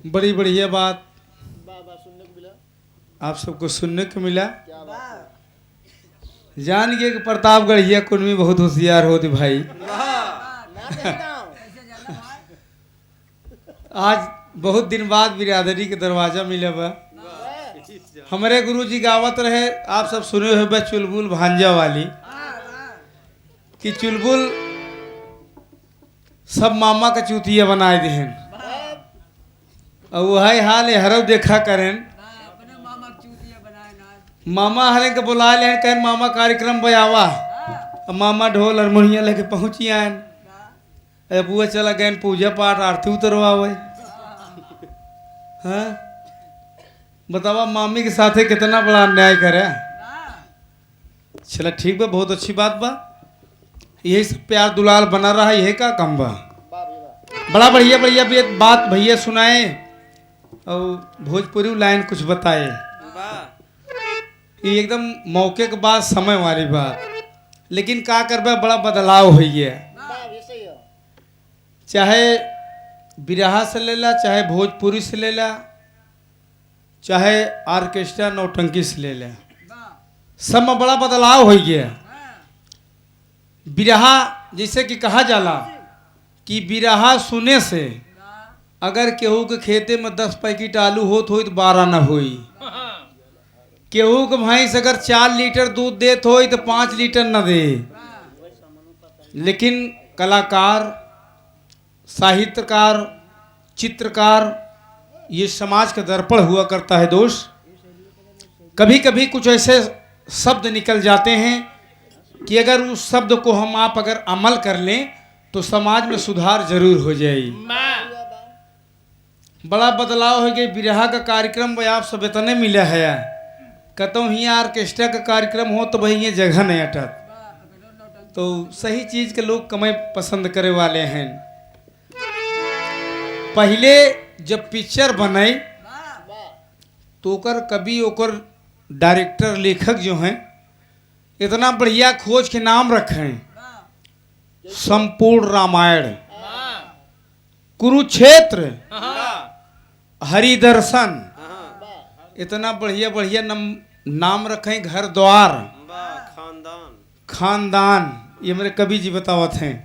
बड़ी बढ़िया बात सुनने को मिला। आप सबको सुनने को मिला। जान गए कि प्रतापगढ़िया कुनमी बहुत होशियार होती भाई। आज बहुत दिन बाद बिरादरी के दरवाजा मिले बा। हमारे गुरुजी गावत रहे, आप सब सुने हुए बा चुलबुल भांजा वाली कि चुलबुल सब मामा का चूतिया बनाए देहन और वही हाल है हरव देखा करें। मामा हरे के बुला लेन कहन मामा कार्यक्रम बयावा और मामा ढोल हारमोनिया लेके पहुंची आयन। बुआ चला गए पूजा पाठ आरती उतरवावे। हाँ बतावा मामी के साथे कितना बड़ा अन्याय करे। चला ठीक बा, बहुत अच्छी बात बा। यही सब प्यार दुलाल बना रहा, यही का कम बा। बड़ा बढ़िया बढ़िया बात भैया सुनाए और भोजपुरी लाइन कुछ बताए। ये एकदम मौके के बाद समय वाली बात, लेकिन का करबे बड़ा बदलाव हो गया। चाहे बिरहा से लेला, चाहे भोजपुरी से लेला, चाहे ऑर्केस्ट्रा नौटंकी से लेला, सब में बड़ा बदलाव हो गया। बिरहा जैसे कि कहा जाला कि बिरहा सुने से अगर केहू के खेते में 10 पैकेट आलू होत हो तो 12 न होई। केहू के भैंस अगर 4 लीटर दूध देत हो तो 5 लीटर न दे। लेकिन कलाकार, साहित्यकार, चित्रकार ये समाज का दर्पण हुआ करता है दोस्त। कभी कभी कुछ ऐसे शब्द निकल जाते हैं कि अगर उस शब्द को हम आप अगर अमल कर लें तो समाज में सुधार जरूर हो जाएगी। बड़ा बदलाव हो गया। बिरहा का कार्यक्रम भाई आप सब इतने मिले है, कहता हूँ यहाँ ऑर्केस्ट्रा का कार्यक्रम हो तो भाई ये जगह नहीं अटक। तो सही चीज के लोग कमाई पसंद करे वाले हैं। पहले जब पिक्चर बनाई तो ओकर कवि, ओकर डायरेक्टर, लेखक जो हैं इतना बढ़िया खोज के नाम रखें। संपूर्ण रामायण, कुरुक्षेत्र, हरिदर्शन, इतना बढ़िया बढ़िया नाम रखें। घर द्वार, खानदान, ये मेरे कवि जी बतावत हैं।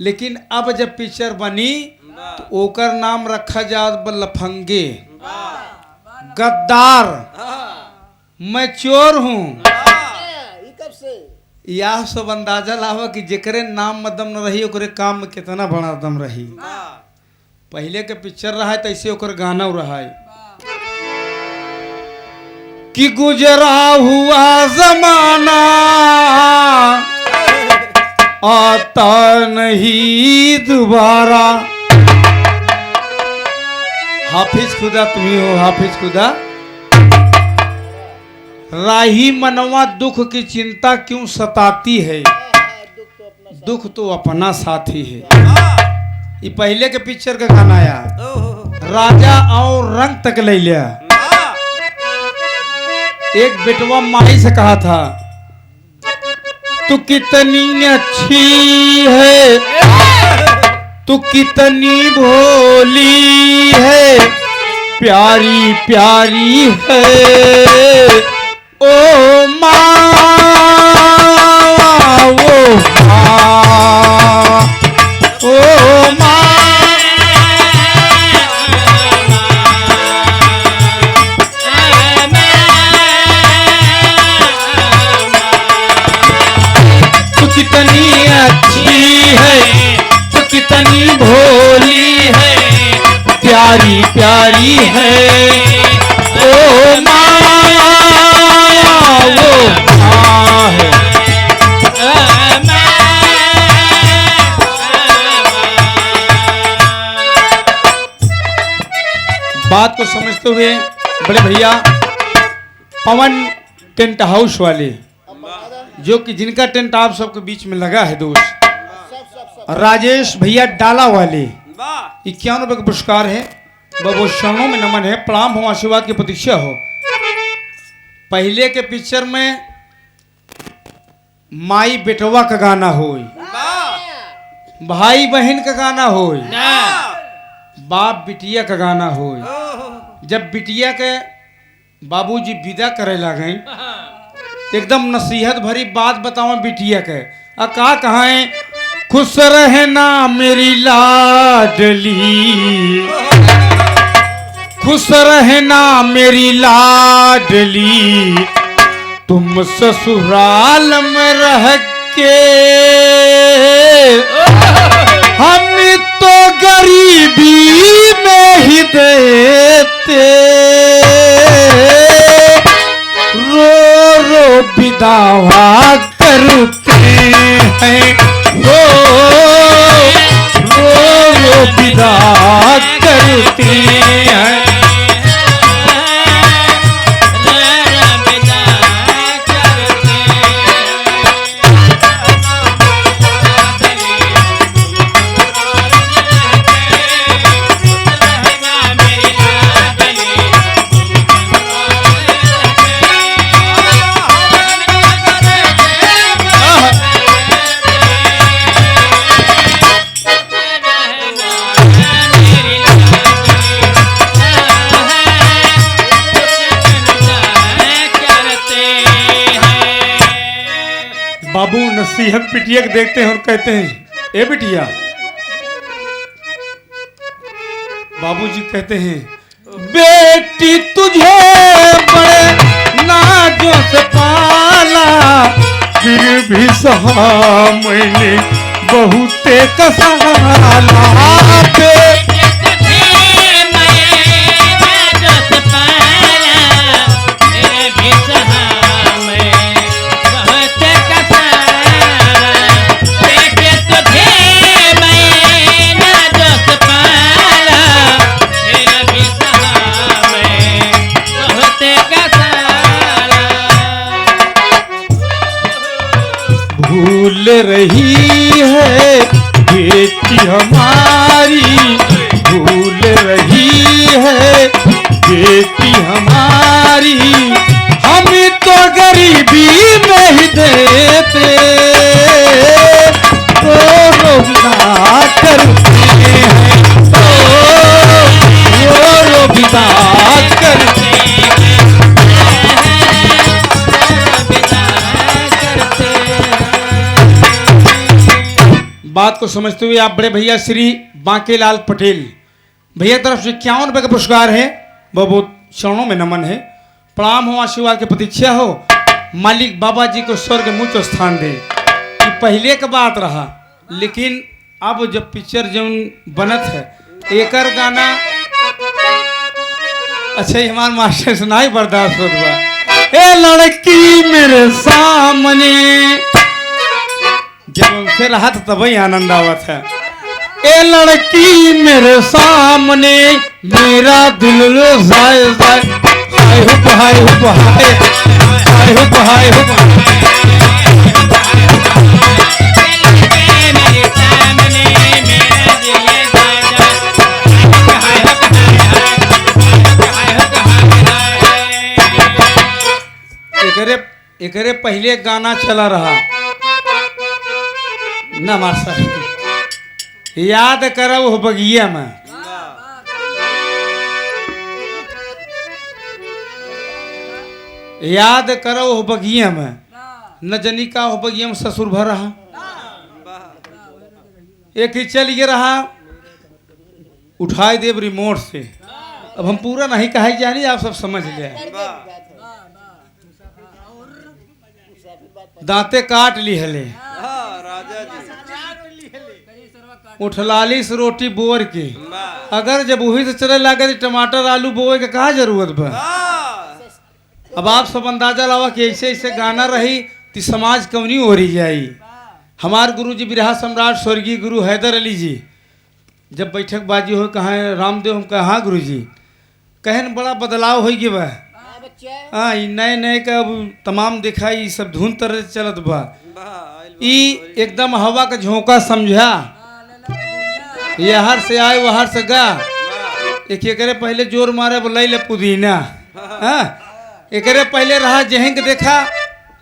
लेकिन अब जब पिक्चर बनी तो ओकर नाम रखा जात लफंगे, गद्दार, मैं चोर हूँ। यह सब अंदाजा लावा कि जेकरे नाम में दम न रही ओकरे काम में कितना बड़ा दम रही। पहले के पिक्चर रहा है तैसे ओकर गाना रहा है कि गुजरा हुआ जमाना आता नहीं दोबारा। हाफिज खुदा तुम्ही हो, हाफिज खुदा। राही मनवा दुख की चिंता क्यों सताती है, दुख तो अपना साथी है। ये पहले के पिक्चर का गाना आया। राजा और रंग तक ले लिया। एक बेटवा माई से कहा था तू कितनी अच्छी है, तू कितनी भोली है, प्यारी प्यारी है ओ माँ, ओ माँ, ओ माँ। तू कितनी अच्छी है, तू कितनी भोली है, प्यारी प्यारी है ओ माँ, वो माँ है। बात को समझते हुए बड़े भैया पवन टेंट हाउस वाले, जो कि जिनका टेंट आप सबके बीच में लगा है दोस्त, राजेश भैया डाला वाले 51 रुपये का पुरस्कार है। वो क्षणों में नमन है, प्रणाम हो, आशीर्वाद की प्रतीक्षा हो। पहले के पिक्चर में माई बेटवा का गाना हो, भाई बहन का गाना हो, बाप बिटिया का गाना हो। जब बिटिया के बाबूजी विदा करे लगे एकदम नसीहत भरी बात बताओ बिटिया के का कहाँ खुश रहना मेरी लाडली, खुश रहना मेरी लाडली, तुम ससुराल में रह के हम तो गरीबी में ही देते, रो रो विदावा करते हैं, रो रो विदा करते हैं। बाबू नसीहत बिटिया के देखते हैं और कहते हैं ए बिटिया, बाबूजी कहते हैं बेटी तुझे बड़े नाजों से पाला, फिर भी सहा मैंने बहुते कसाला, भूल रही है बेटी हमारी, भूल रही है बेटी हमारी, हम तो गरीबी में ही देते, रो विदा करते हैं, रो विदा करते हैं। बात को समझते हुए आप बड़े भैया श्री बांकेलाल पटेल भैया तरफ से 51 रुपये का पुरस्कार है, बहुत चरणों में नमन है, प्रणाम हो, आशीर्वाद की प्रतीक्षा हो, मालिक बाबा जी को स्वर्ग में उच्च स्थान दे। ये पहले का बात रहा, लेकिन अब जब पिक्चर जो बनत है एकर गाना अच्छा ही हमारे मास्टर सुनाई बर्दाश्त होगा। ए लड़की मेरे सामने जब उनसे रहा तो तभी आनंद आवत है। ए लड़की मेरे सामने मेरा दिल जाए जाए हाय हुप हाय हुप हाय हाय हुप हाय हुप। एकरे पहले गाना चला रहा ना मास्टर याद करब हो बगिया में, याद करो हो बगिया में, न जनी का हो बगिया में ससुर भर रहा, एक ही चल ये रहा उठाई देव रिमोट से। अब हम पूरा नहीं कहा जानी, आप सब समझ ले, दांते काट ली हले उठलालीस रोटी बोर के, अगर जब वही से चले लगे टमाटर आलू बोए के कहा जरूरत बा। अब आप सब अंदाजा लावा कि ऐसे ऐसे गाना रही तो समाज कवनी हो रही जाई। हमारे गुरु जी बिरहा सम्राट स्वर्गीय गुरु हैदर अली जी जब बैठक बाजी हो कहा रामदेव हम कहा हाँ गुरु जी कहन बड़ा बदलाव हो गया बा, हाँ नए नए का अब तमाम दिखाई सब धुन तरह चलत बा, ई एकदम हवा का झोंका समझा, यहर से आए वहर से गा, एक एकरे पहले जोर मारे बोलाई ले पुदीना, हाँ एकरे पहले रहा जहें के देखा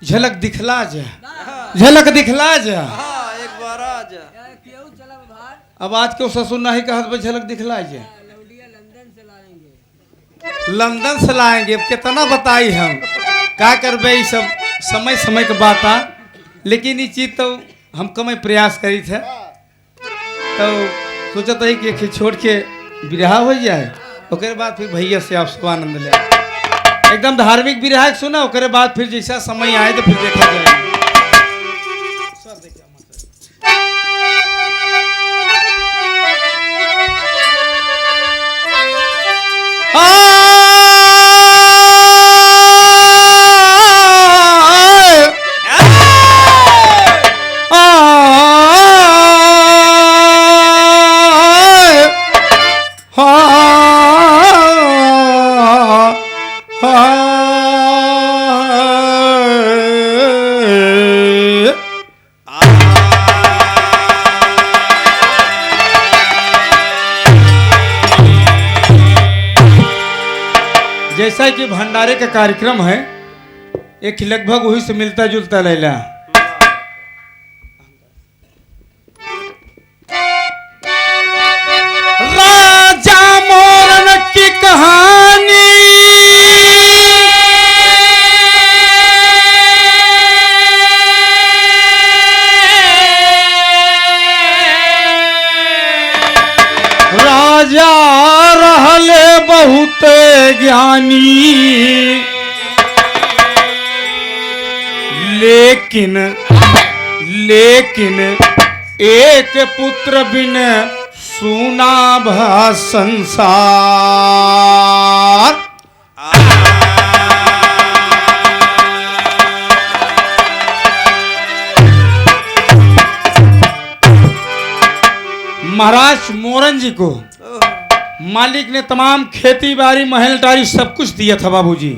झलक दिखला जा, झलक दिखला जा, एक बार आ जा। अब आज क्यों ससुर नहीं का हाथ में झलक दिखला जे लंदन से लाएंगे। अब कितना बताई हम का करबे, ये सब समय समय के बात आ, लेकिन ये चीज तो हम कम प्रयास करी थे, तो सोचत है कि छोड़ के विरहा हो जाए, ओकरे बाद फिर भैया से आप स्वानंद ले एकदम धार्मिक विरहा सुना, ओकरे बाद फिर जैसा समय आए तो फिर देखा जाएगा। जैसा कि भंडारे का कार्यक्रम है, एक लगभग वही से मिलता जुलता लैला। राजा मोरन की कहानी राजा रहले बहुत ज्ञानी, लेकिन एक पुत्र बिन सुना भा संसार। महाराज मोरन जी को मालिक ने तमाम खेती बाड़ी महल टारी सब कुछ दिया था बाबूजी,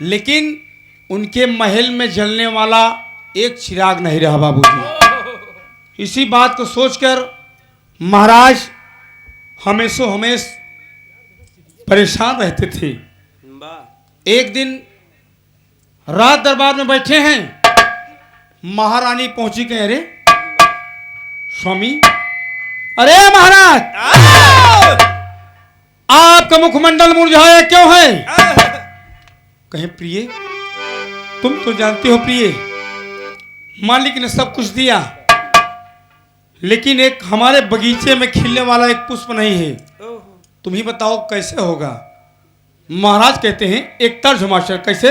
लेकिन उनके महल में जलने वाला एक चिराग नहीं रहा बाबूजी। इसी बात को सोचकर महाराज हमेश परेशान रहते थे। एक दिन रात दरबार में बैठे हैं, महारानी पहुंची कह रहे स्वामी, अरे महाराज आपका मुखमंडल मुरझाया क्यों है? कहे प्रिय, तुम तो जानते हो प्रिय, मालिक ने सब कुछ दिया, लेकिन एक हमारे बगीचे में खिलने वाला एक पुष्प नहीं है, तुम ही बताओ कैसे होगा? महाराज कहते हैं एक तर्ज मास्टर, कैसे?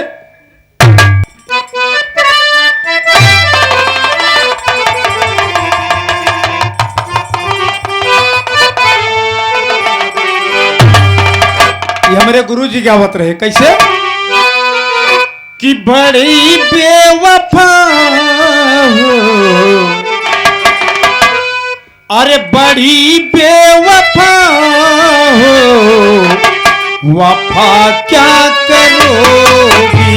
ये हमारे गुरु जी क्या बात रहे, कैसे? कि बड़ी बेवफा हो, अरे बड़ी बेवफा हो, वफा क्या करोगी?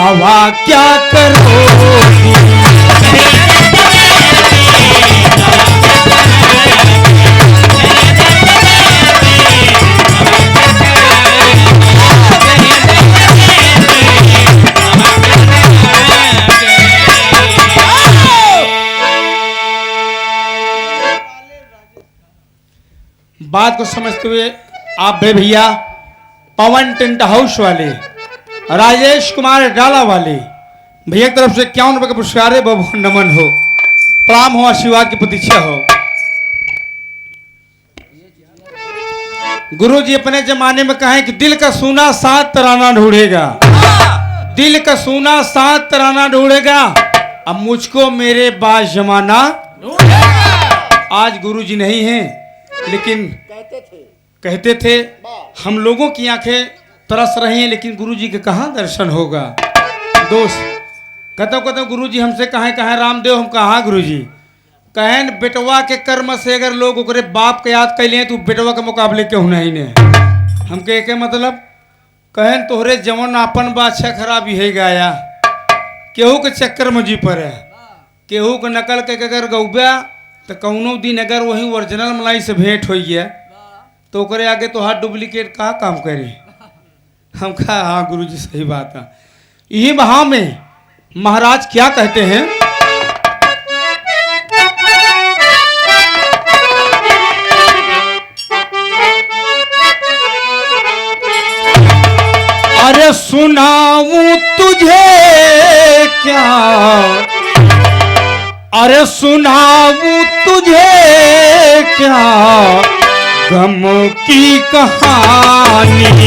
दवा क्या करोगी? बात को समझते हुए आप भैया पवन टेंट हाउस वाले, राजेश कुमार डाला वाले भैया की तरफ से 51 रुपए का पुरस्कार है। बहुत नमन हो, प्रणाम हो, आशीर्वाद की प्रतीक्षा हो। गुरु जी अपने जमाने में कहें कि दिल का सोना 7 तराना ढूंढेगा, दिल का सोना 7 तराना ढूंढेगा, अब मुझको मेरे बाज जमाना ढूंढेगा। आज गुरु जी नहीं हैं, लेकिन कहते थे हम लोगों की आंखें तरस रही हैं, लेकिन गुरु जी के कहाँ दर्शन होगा। दोस्त कहते गुरु जी हमसे कहें रामदेव, हम कहाँ गुरु जी कहें बेटवा के कर्म से अगर लोग ओकरे बाप के याद कैले तो बेटवा के मुकाबले क्यों नहीं ने। हम के मतलब कहें तोहरे जवन आपन बा अच्छा खराब है गाया, केहू के चक्कर में जी पर है, केहू के नकल के अगर गौबा तो कौनो दिन अगर वही ओरिजिनल मलाई से भेंट हो गया तो ओकरे आगे तो हाथ डुप्लीकेट का काम करे। हम कहा हाँ गुरु जी सही बात है। यही बहा में महाराज क्या कहते हैं, अरे सुनाऊं तुझे क्या, अरे सुनाऊं तुझे क्या गम की कहानी,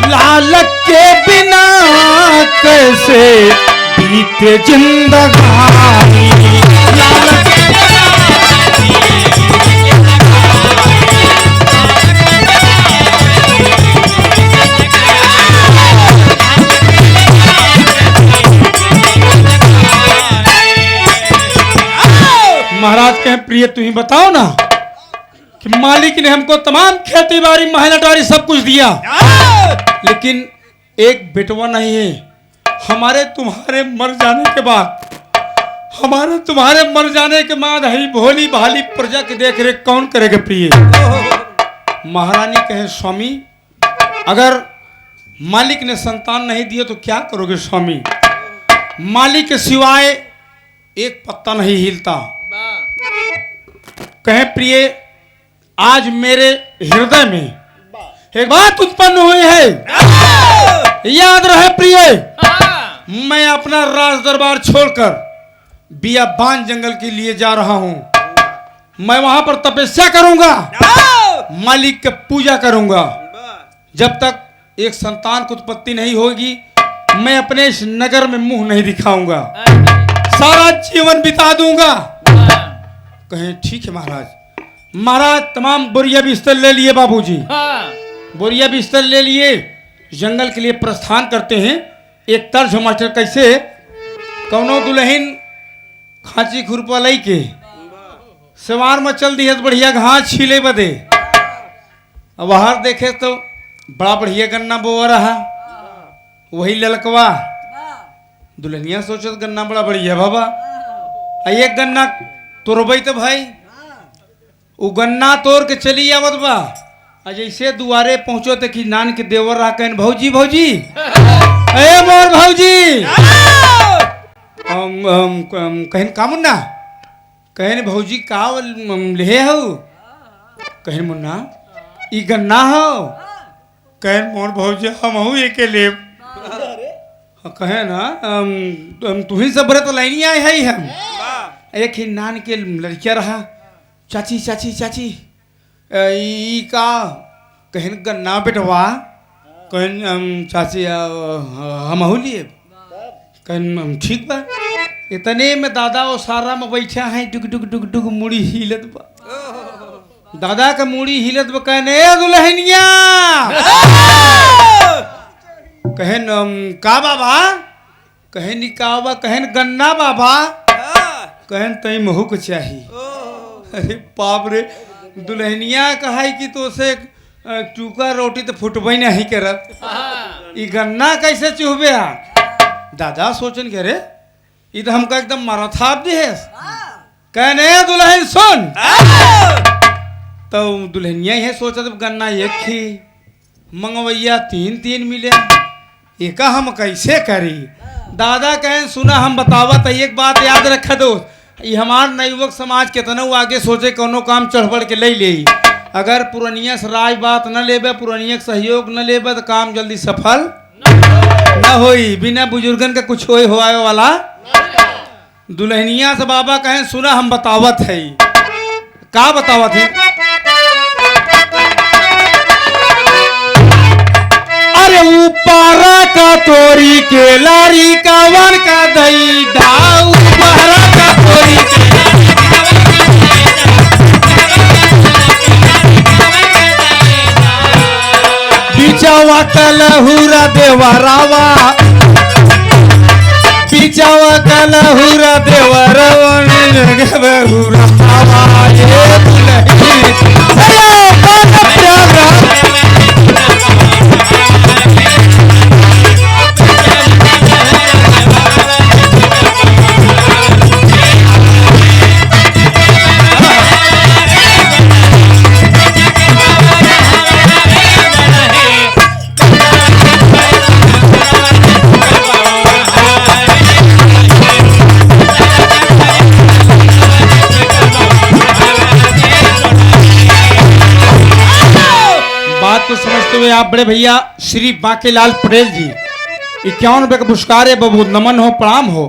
लालच के बिना कैसे बीते जिंदगानी, लालच महाराज कहें प्रिय तू ही बताओ ना कि मालिक ने हमको तमाम खेती बाड़ी महल अटारी सब कुछ दिया, लेकिन एक बेटवा नहीं है। हमारे तुम्हारे मर जाने के बाद, हमारे तुम्हारे मर जाने के बाद हई भोली भाली प्रजा की देख रेख कौन करेगा प्रिय। महारानी कहे स्वामी अगर मालिक ने संतान नहीं दिया तो क्या करोगे स्वामी, मालिक के सिवाय एक पत्ता नहीं हिलता। कहे प्रिय आज मेरे हृदय में एक बात उत्पन्न हुई है, याद रहे प्रिय, मैं अपना राज दरबार छोड़कर बियाबान जंगल के लिए जा रहा हूं। मैं वहां पर तपस्या करूंगा, मालिक की पूजा करूंगा। जब तक एक संतान की उत्पत्ति नहीं होगी मैं अपने इस नगर में मुंह नहीं दिखाऊंगा, सारा जीवन बिता दूंगा। कहें ठीक है महाराज। महाराज तमाम बोरिया बिस्तर ले लिए बाबूजी, बोरिया बिस्तर ले लिए, जंगल के लिए प्रस्थान करते हैं। एक तर्ज मास्टर कैसे कौनो दुल्हन खांची खुरपा लई के सवार में चल दी है तो बढ़िया घास छीले बदे, अब बाहर देखे तो बड़ा बढ़िया गन्ना बोआ रहा, वही ललकवा दुल्हनिया सोचो गन्ना बड़ा बढ़िया बाबा, एक गन्ना तोड़बई तो भाई वो गन्ना तोड़ के चली आवत बा, जैसे दुआरे पहुंचो तो कि नान के देवर रहा कहन भौजी भौजी अरे मोर भौजी कहन का मुन्ना, कहन भौजी का ले हो, कहन मुन्ना ई गन्ना हो, कहन मोर भौजी हम हूँ एक ले, कहे ना तू ही सब तो लाइनी आए है हम। एक ही नान के लड़किया रहा चाची चाची चाची ई का कहन गन्ना बेटवा कहन चाची हमहू लिए कहन ठीक बा। इतने में दादा वो सारा में बैठा है डुग डुग डुग डुग मुड़ी हिलत बा। दादा का मुड़ी हिलत बा कहने दुल्हनिया कहन का बाबा कहन का बा कहन गन्ना बाबा कहन तई महू को चाहिए। अरे बाप रे दुल्हनिया कहा कि तो से चूका रोटी तो फुटबई नहीं करत ई गन्ना कैसे चूहबे हा। दादा सोचन के रे ई तो हमका एकदम मराथाप दे है कहने दुल्हन सुन। तो दुल्हनिया है सोचत गन्ना एक ही मंगवैया तीन तीन मिले एका हम कैसे करी। दादा कहें सुना हम बतावत एक बात याद रख दो ये हमार नवयुवक समाज केतनो आगे सोचे कोनो काम चढ़ बढ़ के ले ले अगर पुरनिया से राय बात न लेबे पुरनिया के सहयोग न लेबे तो काम जल्दी सफल न होई बिना बुजुर्गन का कुछ होए होए वाला। दुल्हनिया से बाबा कहें सुना हम बतावत है का बतावत है। अरे ऊपरा का तोरी के लारी का वन का दही ढाऊ ऊपरा का तोरी बिचावा कलहुरा देवरावा बिचावा कलहुरा देवरावा हुरा ये तो समझते हुए आप बड़े भैया श्री बांकेलाल पटेल जी 51 रुपए का पुरस्कार है। बहुत नमन हो प्रणाम हो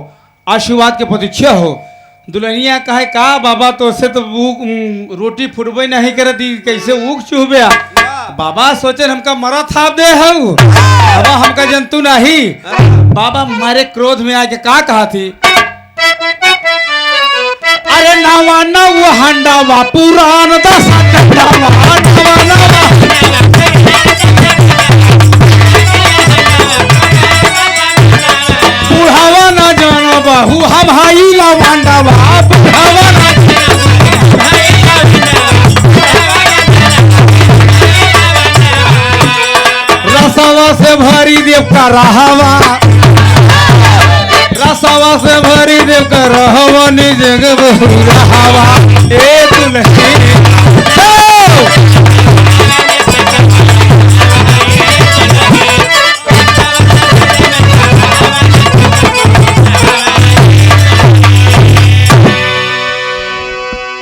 आशीर्वाद के प्रतीक्षा हो। दुल्हनिया कहे का बाबा तो से तो रोटी फुटबे नहीं करती कैसे ऊख चूहबे बाबा सोचे हमका मरा था दे हूँ बाबा हमका जंतु नहीं। बाबा हमारे क्रोध में आके का कहा थी अरे नवा नव हंडावा पुरान दस बुढ़ावा न जानो बहू हम हाई लवांडावा बुढ़ावा रसवा से भरी देव का रहावा रसवा से भरी देव का रहवा निज रहावा ए दुल्हन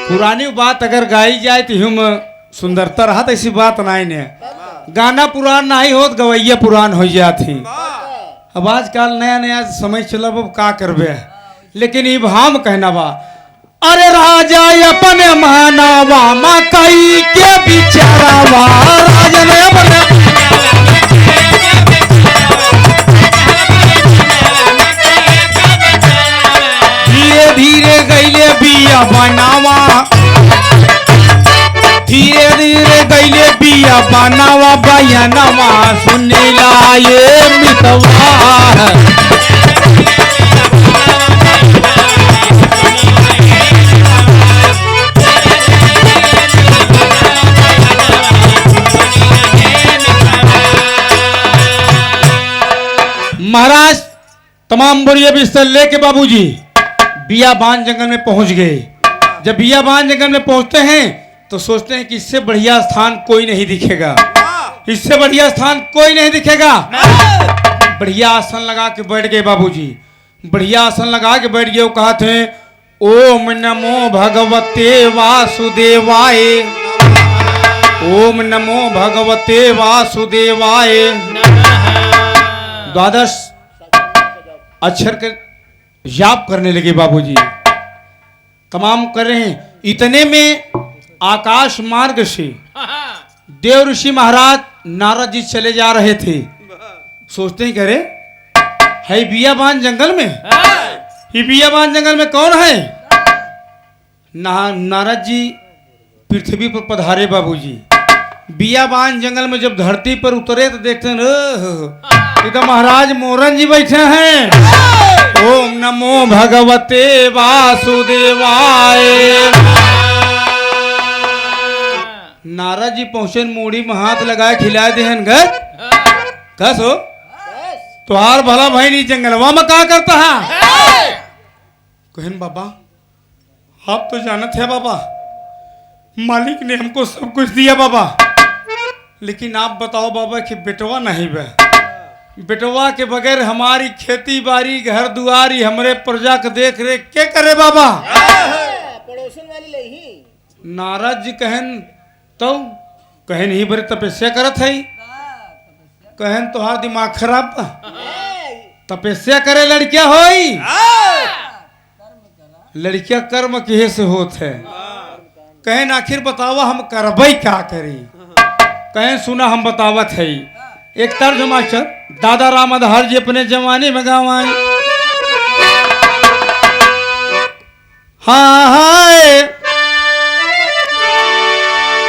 पुरानी बात अगर गाई जाए तो हम सुंदरता रहा ऐसी बात नहीं ने गाना पुरान नहीं होत गवैया पुरान हो जाती। अब आजकल नया नया समय चला अब का करबे लेकिन ये भाम कहना बा अरे राजा अपने मानावा मकई के बिचारावा राजा ने अपने धीरे धीरे गईले बिया बनावा धीरे धीरे गईले बिया बनावा बयानवा सुनेला ये मितवा महाराज तमाम बोरिया बिस्तर लेके बाबूजी बियाबान जंगल में पहुंच गए। जब बियाबान जंगल में पहुंचते हैं तो सोचते हैं कि इससे बढ़िया स्थान कोई नहीं दिखेगा इससे बढ़िया स्थान कोई नहीं दिखेगा। बढ़िया आसन लगा के बैठ गए बाबूजी बढ़िया आसन लगा के बैठ गए। वो कहा थे ओम नमो भगवते वासुदेवाय ओम नमो भगवते वासुदेवाय। द्वादश अक्षर के जाप करने लगे बाबूजी तमाम कर रहे हैं। इतने में आकाश मार्ग से देव ऋषि महाराज नारद जी चले जा रहे थे। सोचते ही करे है बियाबान जंगल में, ये बियाबान जंगल में कौन है? नारद जी पृथ्वी पर पधारे बाबूजी। बियाबान जंगल में जब धरती पर उतरे तो देखते हैं ये तो महाराज मोरन जी बैठे हैं। ओम नमो भगवते वासुदेवाय। नारद जी पहुंचे, मूड़ी में हाथ लगाए खिलाए देहन घर कस हो तुहार भला भाई नहीं जंगलवा में का करता है? कहन बाबा आप तो जानत है बाबा, मालिक ने हमको सब कुछ दिया बाबा, लेकिन आप बताओ बाबा कि बेटवा नहीं बे, बेटवा के बगैर हमारी खेती बाड़ी घर दुआरी हमरे प्रजा के देख रेख के करे बाबा? पड़ोसन वाली लही। नारद जी कहन तो कहन ही बड़े तपस्या करत है। कहन तोहार दिमाग खराब बा, तपस्या करे लड़किया होई, लड़किया कर्म किहे से होत है। कहन आखिर बतावा हम करबई क्या करी? कहन सुना हम बतावत है। एक तर्ज मास्टर दादा राम आधार जी अपने जमाने में गावाए। हाँ हाय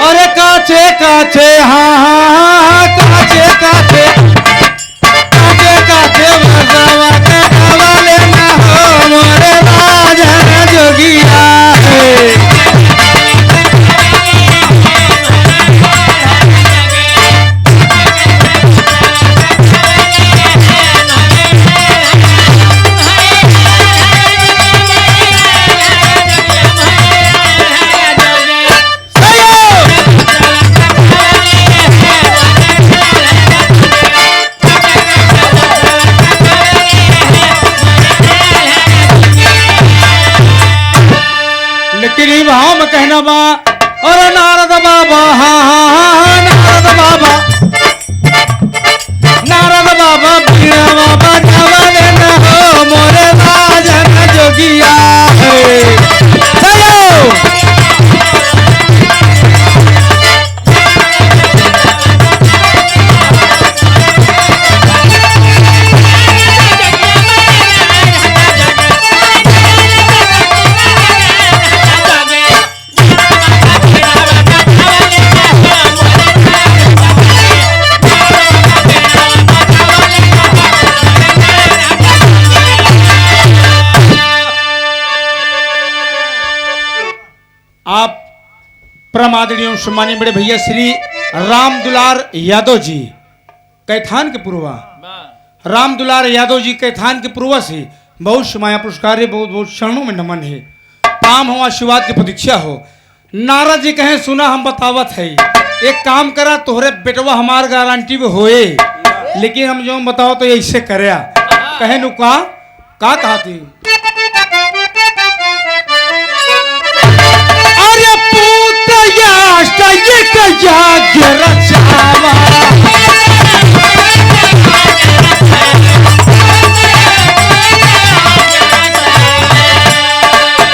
अरे काचे काचे हाँ हाँ काचे काचे काचे काचे बरसावा के हवाले ना हो मोरे राजन जोगिया है। भाव में कहना बा और नारद बाबा हाँ हाँ हाँ नारद बाबा बीड़ा बाबा जवाने न हो मोरे राजन जोगिया है। चलो आप प्रमादनीय सम्मानीय बड़े भैया श्री राम दुलार यादव जी कैथान के पूर्वा, राम दुलार यादव जी कैथान के पूर्वा से बहुत समाया पुरस्कार है, बहुत बहुत शरणों में नमन है। काम हो आशीर्वाद की प्रतीक्षा हो। नारद जी कहें सुना हम बतावत है, एक काम करा तोहरे बेटवा हमार गारंटी में होए, लेकिन हम जो बताओ तो ऐसे करे। कहे नु का कहा थी?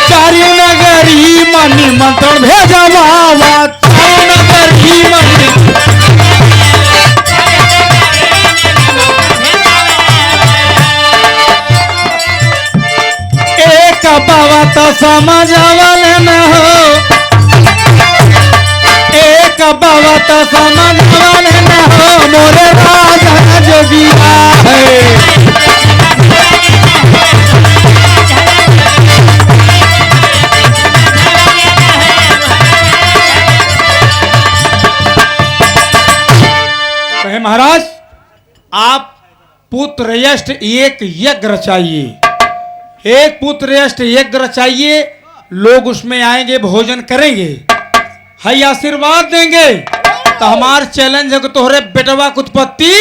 चारी नगरी मनी मंत्रण भेजा बाबा, चारी नगरी मनी एक बाबा तो समझ वाले न हो, एक बाबा तो समझ वाले न हो मोरे राजा जोगिया है। कहे महाराज आप पुत्र यष्ट एक यज्ञ रचाइए, एक पुत्र यष्ट यज्ञ रचाइए, लोग उसमें आएंगे भोजन करेंगे, है आशीर्वाद देंगे तो हमार चैलेंज है कि तोहरे बेटवा की उत्पत्ति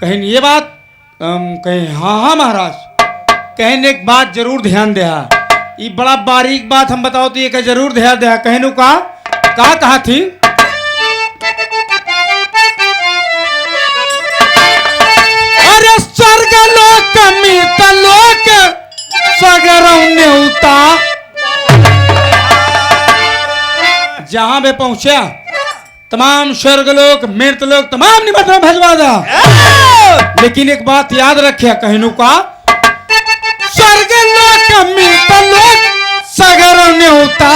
कहें ये बात कहें हाँ हाँ महाराज। कहें एक बात जरूर ध्यान दे, ये बड़ा बारीक बात हम बताओ तो ये जरूर ध्यान दे। कहनु का कहा थी? अरे स्वर्ग लोक मित लोक सगरौ न्योता वहां पे पहुंचा, तमाम स्वर्गलोक मृतलोक तमाम निमंत्रण भेजवा दा। लेकिन एक बात याद रखे कहनु का, स्वर्गलोक मृतलोक सगर न्योता,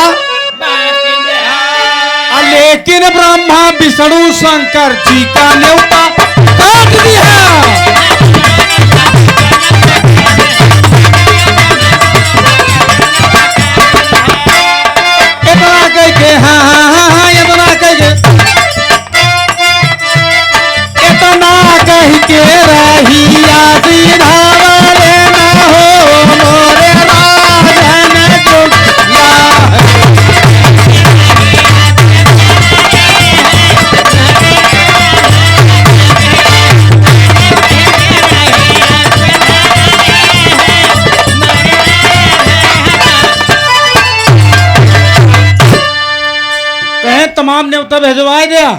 लेकिन ब्रह्मा विष्णु शंकर जी का न्योता काट दिया। इतना कह के हाँ इतना कह के रहिया सीधावले न हो मोरे राजन जोगिया। कहें तमाम न्योता भेजवाए दिया,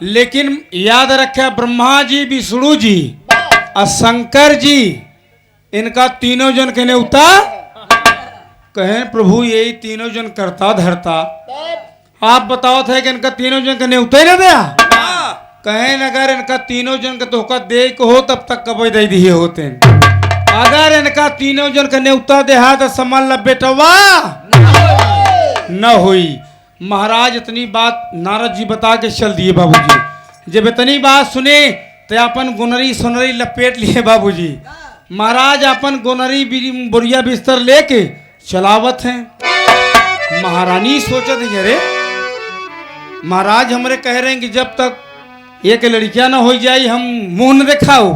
लेकिन याद रखे ब्रह्मा जी विष्णु जी और शंकर जी इनका तीनों जन के न्योता कहें प्रभु यही तीनों जन करता धरता, आप बताओ थे कि इनका तीनों जन का न्योता ही ना दिया। कहें अगर इनका तीनों जन का धोखा दे को हो तब तक कब दे दिए होते, अगर इनका तीनों जन का न्योता देहा तो समझ ल बेटवा न हुई। महाराज इतनी बात नारद जी बता के चल दिए बाबूजी। जब इतनी बात सुने तो अपन गुनरी सुनरी लपेट लिए बाबूजी। महाराज अपन गुनरी बुढ़िया बिस्तर लेके चलावत हैं। महारानी सोचत है अरे महाराज हमरे कह रहे हैं कि जब तक एक लड़कियां ना हो जाए हम मुंह न दिखाओ।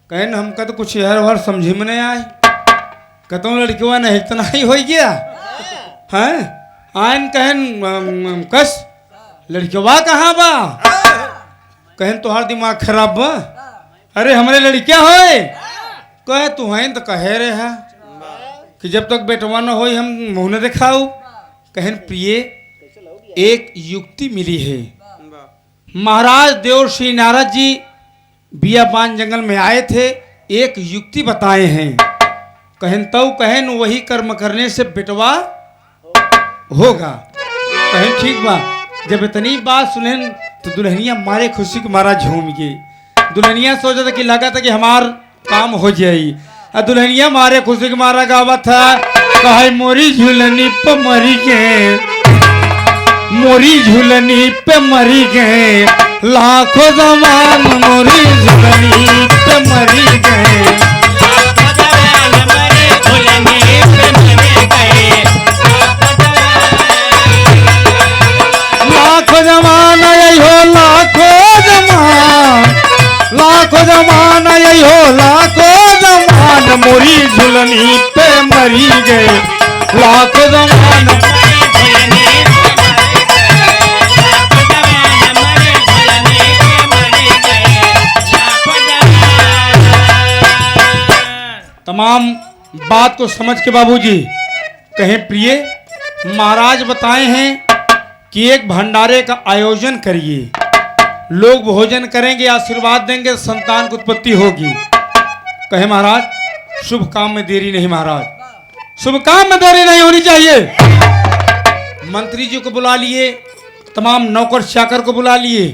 कहे न हमका तो कुछ हर हर समझे में नहीं आए, कहता लड़कियों ने इतना ही हो गया है। आयन कहन कस लड़कियों कहाँ बा, कहन तुहार दिमाग खराब बा, अरे हमारे लड़कियां होए कहे तू हैं तो कहे रहे है कि जब तक बेटवा न हो हम मुँह न दिखाओ। कहन प्रिय एक युक्ति मिली है। महाराज देवर्षि नारद जी बियाबान जंगल में आए थे, एक युक्ति बताए हैं। कहन तो कहन वही कर्म करने से बेटवा होगा। कहन ठीक बा। जब इतनी बात सुने तो दुल्हनिया मारे खुशी के मारा झूम गई। दुल्हनिया सोचा था कि लगा था कि हमार काम हो जाए, और दुल्हनिया मारे खुशी के मारा गावा था कहे मोरी झूलनी पे मरी गए, मोरी झूलनी पे मरी गए, लाखों जवान मोरी झूलनी पे मरी गए। लाखों जवान यही हो लाखों जवान, लाखों जवान यही हो लाखों जवान, मोरी झुलनी पे मरी गए, लाखों जवान। तमाम बात को समझ के बाबूजी कहें प्रिय महाराज बताए हैं कि एक भंडारे का आयोजन करिए, लोग भोजन करेंगे, आशीर्वाद देंगे, संतान की उत्पत्ति होगी। कहे महाराज शुभ काम में देरी नहीं, महाराज शुभ काम में देरी नहीं होनी चाहिए। मंत्री जी को बुला लिए, तमाम नौकर चाकर को बुला लिए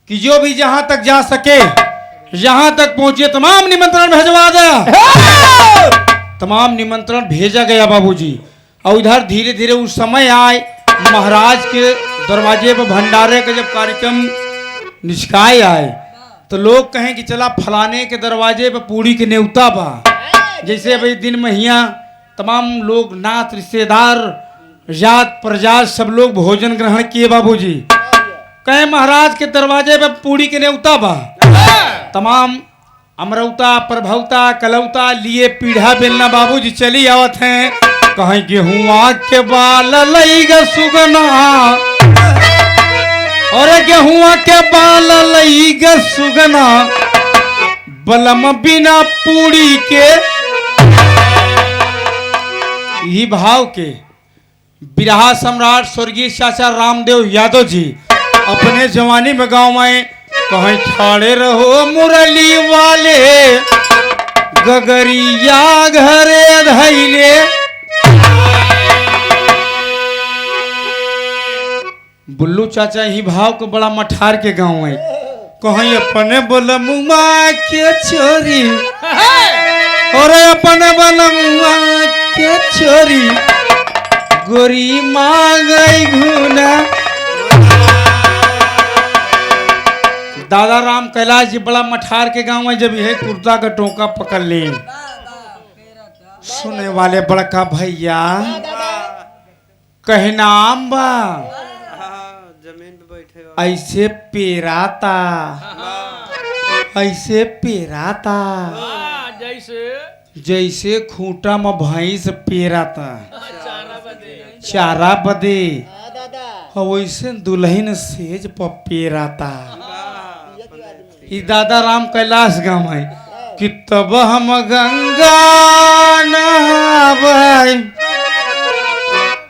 कि जो भी जहां तक जा सके यहां तक पहुंचे, तमाम निमंत्रण भेजवा दिया। तमाम निमंत्रण भेजा गया बाबूजी। और इधर धीरे धीरे उस समय आए महाराज के दरवाजे पर भंडारे का जब कार्यक्रम निष्काय आए तो लोग कहें कि चला फलाने के दरवाजे पर पूरी के न्योता बा। जैसे भाई दिन महिया तमाम लोग नात रिश्तेदार जात प्रजात सब लोग भोजन ग्रहण किए बाबूजी। कहे महाराज के दरवाजे पर पूरी के न्योता बा। तमाम अमरौता प्रभौता कलौता लिए पीढ़ा बेलना बाबूजी चली आवत हैं। कहीं गेहुआ के बाल लईगा सुगना, और गेहुआ के बाल लईगा सुगना, बलम बिना पूरी के। यही भाव के बिरहा सम्राट स्वर्गीय चाचा रामदेव यादव जी अपने जवानी में गांव में कहीं छाड़े रहो मुरली वाले, गगरिया घरे धैले। बुल्लू चाचा ही भाव को बड़ा मठार के गांव है। कहीं अपने बोला मुआ के छोरी और अपने बोला मुआ के छोरी गोरी मांगई घुना। दादा राम कैलाश जी बड़ा मठार के गांव में जब यह कुर्ता का टोका पकड़ ले सुने वाले बड़का भैया कहना बा जमीन पे बैठे हो। ऐसे पेराता ऐसे पेराता जैसे खूंटा में भैंस पेराता चारा बदे हाँ दादा वैसे दुल्हन सेज पर पेराता। ई दादा राम कैलाश गांव है कि तब हम गंगा नहाबै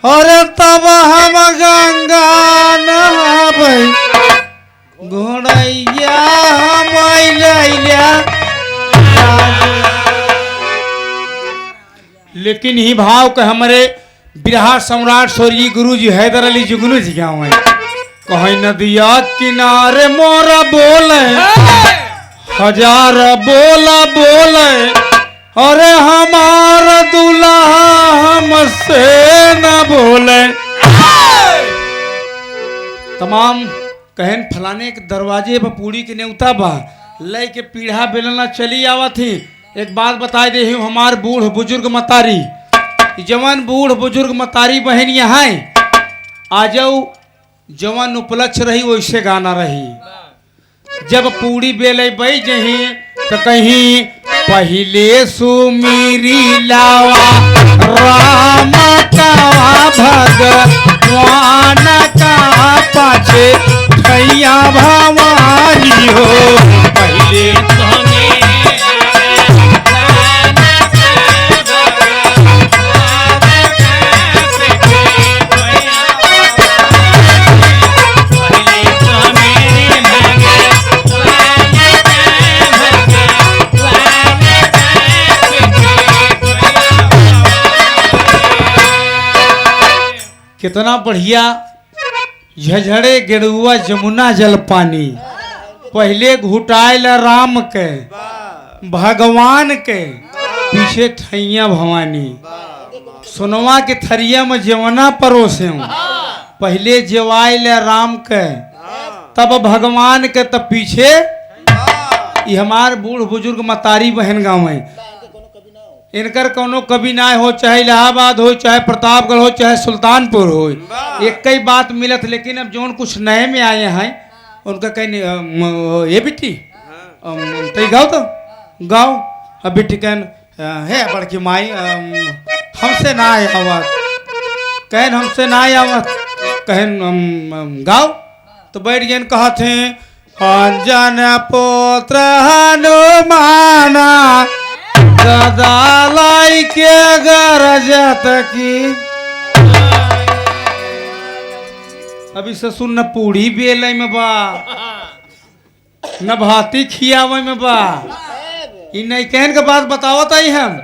और तब हम गंगा नहाबै घोड़ैया हम अइलैया। लेकिन ही भाव के हमारे बिरहा सम्राट स्वर्गीय गुरु जी हैदर अली जुगनू जी गाँव है। कहीं नदिया किनारे मोरा बोले हजार बोला बोले अरे हमारा दूल्हा हमसे न बोले। तमाम कहन फलाने के दरवाजे पर पूरी के न्योता बा ले के पीढ़ा बेलना चली आवा थी। एक बात बता दे हमार बूढ़ बुजुर्ग मतारी जवान बूढ़ बुजुर्ग मतारी बहन यहाँ आ जाओ जवान उपलक्ष रही वैसे गाना रही। जब पूरी बेले बई जही तो कहीं पहले सुमीरी लावा राम का भगवान का पाछे भैया भवानी हो। पहले कितना बढ़िया झझड़े गेरुआ जमुना जल पानी पहले घुटाइल राम के भगवान के पीछे ठैया भवानी सोनवा के थरिया में जमुना परोसे पहले जेवाइल राम के तब भगवान के तब पीछे ये हमार बूढ़ बुजुर्ग मतारी बहन गाँव है। इनकर कोनो कभी ना हो चाहे इलाहाबाद हो चाहे प्रतापगढ़ हो चाहे सुल्तानपुर हो एक कई बात मिलत। लेकिन अब जोन कुछ नए में आए हैं उनका कहीं ये बेटी तई गाओ तो गाओ अब बेटी कहन है बड़की माई हमसे ना आए आवाज कहन हमसे ना आए आवाज कहन गाओ तो बैठ गए कहा थे अंजन पुत्र हनुमाना गदालाई के गरजत की। अभी ससुर न पूड़ी बेले में बा न भाती खियावे में बा। ई नहीं कहन के बात बतावत आई हम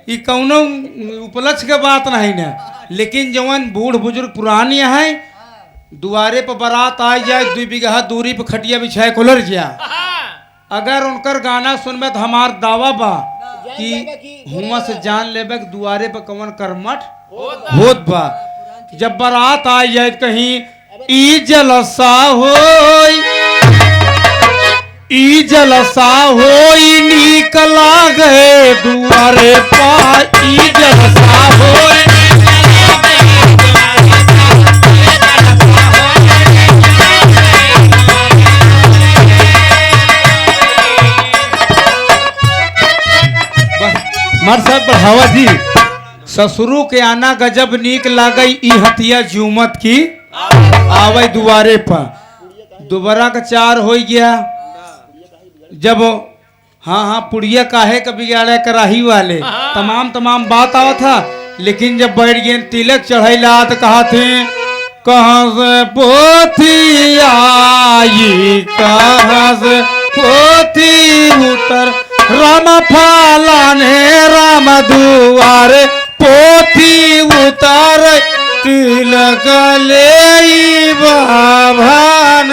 ई कौनो उपलक्ष्य के बात नहीं न। लेकिन जवन बूढ़ बुजुर्ग पुरानी है दुआरे पर बारात आ जाए 2 बीघा दूरी पर खटिया बिछाए कोलर जा अगर उनकर गाना सुनबे तो हमार दावा बा कि हुआ से जान लेबे दुआरे पर कवन कर्मठ होत बा। जब बारात आ जाए कहीं ई जलसा होई नीक लागे दुआरे पा ई जलसा होई। मर साहब बढ़ावा जी ससुरु के आना गजब नीक लागई ई हथिया जुमत की आवे दुआरे पर दोबारा का 4 हो गया। जब हाँ पुड़िया काहे का बिगाड़े कराही वाले तमाम बात आवा था। लेकिन जब बैठ गए तिलक चढ़ैला तो कहा थे कहाँ से पोथी आई कहाँ से पोथी उतर राम फालाने राम दुआरे पोथी उतार तिलक ले बाभान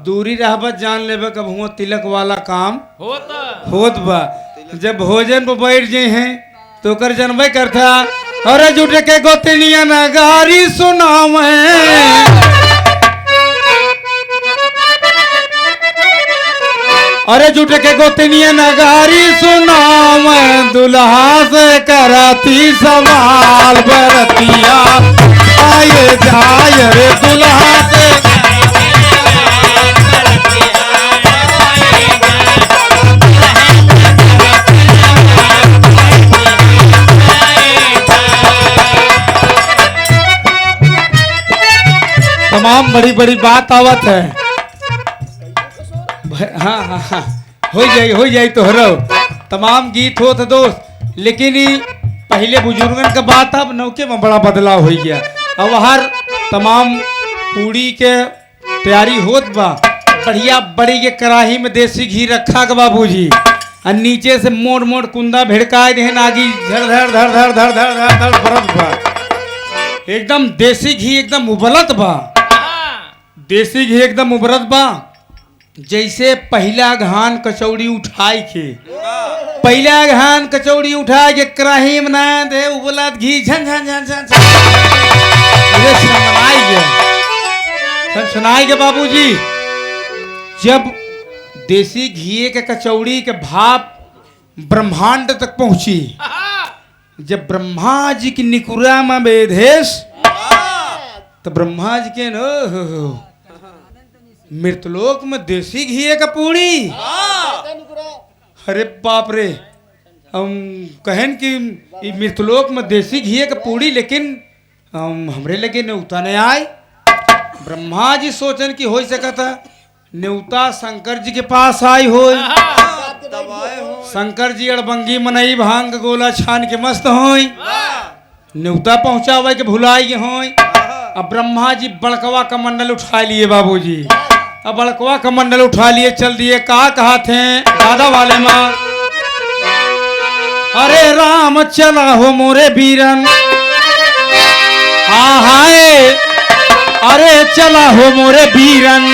दूरी रहबत जान लेबे कब हुआ तिलक वाला काम होत बा। जब भोजन पर बैठ जाए हैं तो कर जनबे करता अरे जुटे के गोतनिया नगारी सुनावे अरे जुटे के गोतनिया नगारी सुनावे दुल्हा से कराती सवाल बरतिया आए जाए रे दुल्हा से तमाम बड़ी बड़ी बात आवत है। हाँ हाँ हाँ हो जाई तोहरो तमाम गीत होत है दोस्त, लेकिन ई पहले बुजुर्गन का बात अब नौके में बड़ा बदलाव हो गया। अब हर तमाम पूड़ी के तैयारी होत बा, बढ़िया बड़ी के कढ़ाई में देसी घी रखा के बाबूजी और नीचे से मोड़ मोड़ कुंदा भिड़काए दे नागी धर धर धर धर धर धर धर धर बरत बा, एकदम देसी घी एकदम उबलत बा, देसी घी एकदम उबरत बा। जैसे पहला घान कचौड़ी उठाई के पहला घान कचौड़ी उठाए के कढ़ाई में ना दे उबलत घी झन झन झन झन सुनाई के बाबूजी। जब देसी घी के कचौड़ी के भाप ब्रह्मांड तक पहुंची, जब ब्रह्मा जी की निकुरा में बेधेश तो ब्रह्मा जी के न मृतलोक में देसी घी का पूड़ी, अरे बाप रे हम कहन कि मृतलोक में देसी घी का पूड़ी, लेकिन हमरे लगे न्योता नहीं आए। ब्रह्मा जी सोचन कि हो सकता न्योता शंकर जी के पास आई हो, शंकर जी अड़बंगी मनई भांग गोला छान के मस्त होई, न्योता पहुंचावे के भुलाई होई। अब ब्रह्मा जी बड़कवा का मंडल उठा लिए बाबूजी, अब बड़कवा का मंडल उठा लिए चल दिए। कहा कहा थे दादा वाले माँ, अरे राम चला हो मोरे बीरन, हाँ हाय अरे चला हो मोरे बीरन,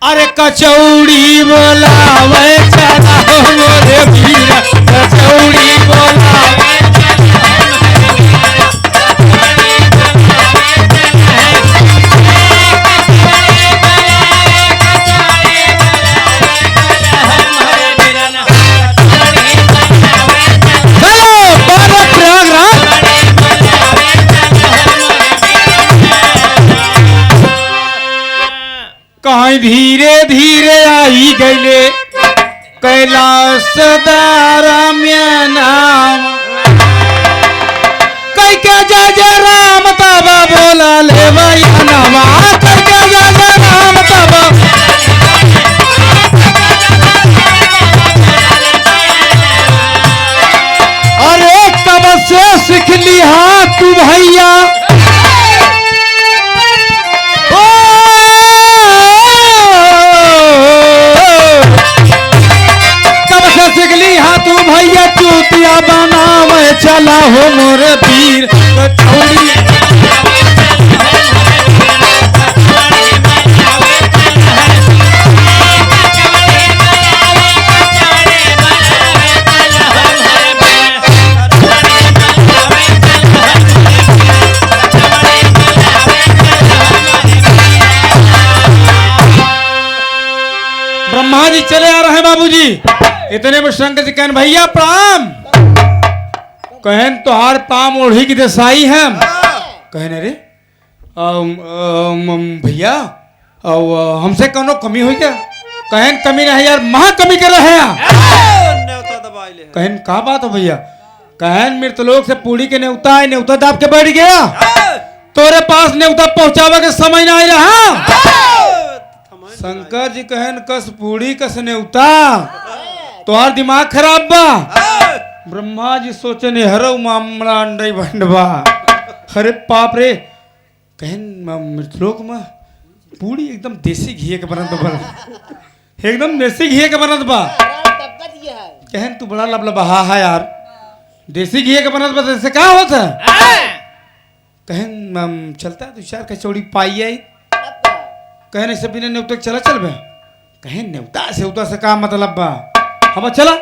अरे कचौड़ी बोलावे चला हो मोरे बीरन, कचौड़ी बोलावे कहीं धीरे धीरे आई गईले कैलाश दाराम्य नाम, कई के जय जय राम तबा बोला ले भैया नामा, कई के जय जय राम तबा अरे तब से सीख लिया तू भैया, तू भैया चूतिया बनावे चला हो मोरे पीर कचौड़ी। ब्रह्मा जी चले आ रहे हैं बाबूजी, इतने में शंकर जी कहन भैया प्रणाम, कहन तोहार पाम ओढ़ी की दसाई है, कहन अरे भैया हमसे कौनो कमी हुई क्या, कहन कमी नहीं यार महा कमी कर रहे हैं, कहन का बात हो भैया, कहन मृतलोक से पूरी के न्योता है, न्योता दाब के बैठ गया, तोरे पास न्योता पहुंचावा के समय नहीं रहा। शंकर जी कहन कस पूरी कस न्योता, तोहार दिमाग खराब बा। ब्रह्मा जी सोचने हरो मामला अंडई भंडवा, अरे बाप रे, कहन मृतलोक में पूरी एकदम देसी घी के बनत बा, एकदम देसी घी के बनत बा, कहन तू बड़ा लबलबहा है यार, देसी घी के बनत बस ऐसे का होता कहन चलता दो चार कचौड़ी पाई आई कहन ऐसे बिना न्योता के चला चल बे कहन न्योता से उता से का मतलब बा हम चला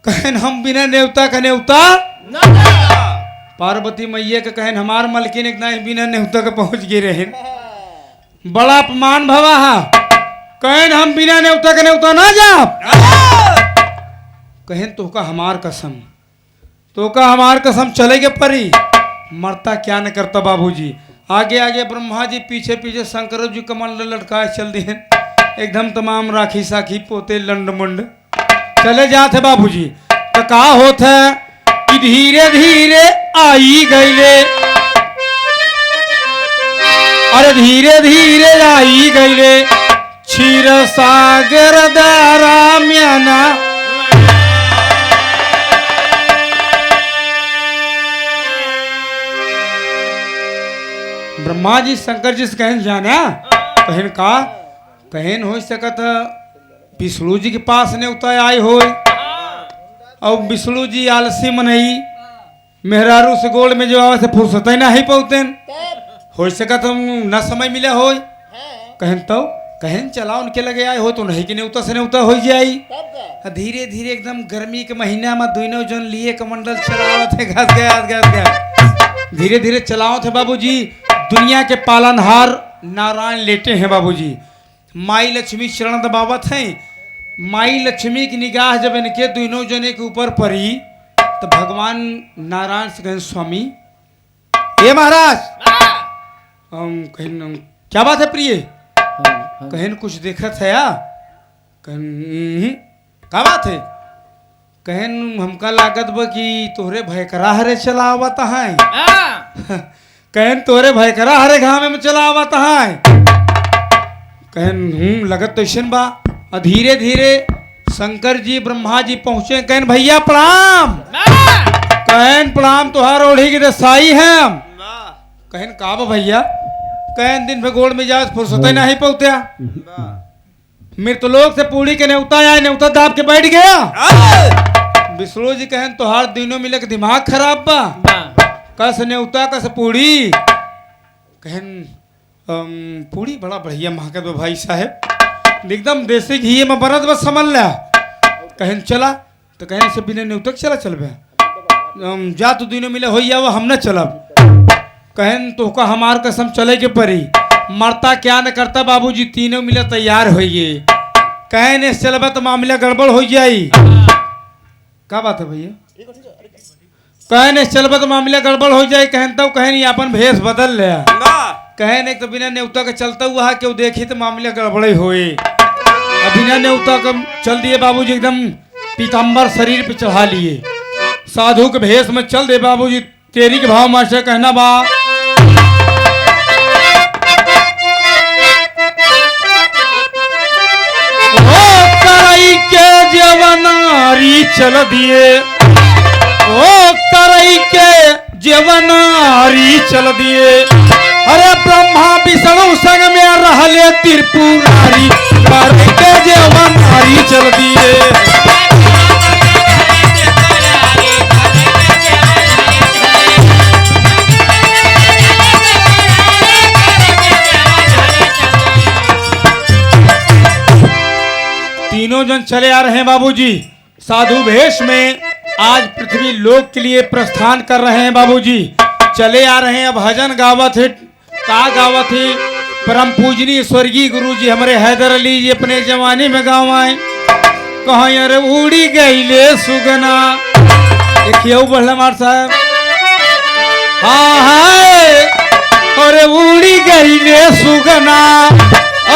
कहन हम बिना न्योता का न्योता पार्वती मैया के कहन हमार मलकिन एक ना बिना न्योता के पहुंच गए रहे बड़ा अपमान भवा हा कहन हम बिना न्योता के न्योता ना जा कहन तो का हमार कसम तो का हमार कसम चलेगे परी मरता क्या न करता बाबूजी आगे आगे ब्रह्मा जी पीछे पीछे शंकर जी कमल लटकाए चल दिए एकदम तमाम राखी साखी पोते लंड मुंड चले जाते बाबूजी तो का होता है कि धीरे धीरे आई गईले अरे धीरे धीरे आई गईले क्षीर सागर दारा म्याना ब्रह्मा जी शंकर जी से कहन जाना कहन का कहन हो सकत विष्णु जी के पास ने उतर आए हो और विष्णु जी आलसी मनई मेहरारू से गोल में जो आवे से फुर्सत ही नहीं पौतेन हो सकत हम न समय मिले हो कहन तो कहन चला उनके लगे आए हो तो नहीं कि नेवता से नेवता हो जाई धीरे धीरे एकदम गर्मी के महीना में दोनों जन लिए कमंडल चलावत है घस गया धीरे धीरे चलावत है बाबूजी दुनिया के पालनहार नारायण लेटे हैं बाबूजी माई लक्ष्मी चरण दबावत हैं माई लक्ष्मी की निगाह जब इनके दोनों जने के ऊपर पड़ी तो भगवान नारायण से कहें स्वामी ये महाराज कहें क्या बात है प्रिय कहें कुछ देखत है या कहें क्या बात है कहें हमका लागत बा कि तोहरे भयकरा हरे चलावत है कहन तोरे भय करा हरे घामे में चला आवत है कहन लगत तो ऐसन बा धीरे धीरे शंकर जी ब्रह्मा जी पहुंचे कहन भैया प्रणाम कहन प्रणाम तुहार ओढ़ी की दसाई है कहन का बा भैया कहन दिन भर गोड़ में जाओ फुर्सत ही नहीं पहुंचा मृतलोक से पूरी के नेवता आया नेवता दाब के बैठ गया विष्णु जी कहन तुहार दिनों मिले के दिमाग खराब बा कस नेवता कस पूड़ी कहन पूड़ी बड़ा बढ़िया महकत भाई साहब एकदम देसी घी में बनत बस समझ ला कहन चला तो कहन से बिना नेवता चला चल जा तो दिनों मिले हो वो हम न चलब कहन तो का हमार कसम चले के परी मरता क्या न करता बाबूजी तीनों मिले तैयार होइए कहन इस चलबा तो मामला गड़बड़ हो जाई क्या बात है भैया कहन चलबा तो मामला गड़बड़ हो जाए कहन तब कहन ये अपन भेष बदल ले कहन एक तो बिना नेवता का चलता हुआ है क्यों देखी तो मामला गड़बड़े होए बिना नेवता का चल दिए बाबूजी एकदम पीताम्बर शरीर पे चढ़ा लिए साधु के भेष में चल दे बाबूजी तेरी के भाव मास्टर कहना बा कराई के जवनारी चल दिए ओ करई के जीवनारी चल दिए अरे ब्रह्मा विष्णु संग में रहले त्रिपुरारी करई के जीवनारी चल दिए तीनों जन चले आ रहे हैं बाबूजी साधु वेश में आज पृथ्वी लोक के लिए प्रस्थान कर रहे हैं बाबूजी चले आ रहे हैं भजन गावत है का गावत है परम पूजनीय स्वर्गीय गुरु जी हमारे हैदर अली जी अपने जमाने में गाँव आए कहाँ अरे उड़ी गई ले सुगना देखिए बल्लमार साहब हाँ हाय अरे उड़ी गई ले सुगना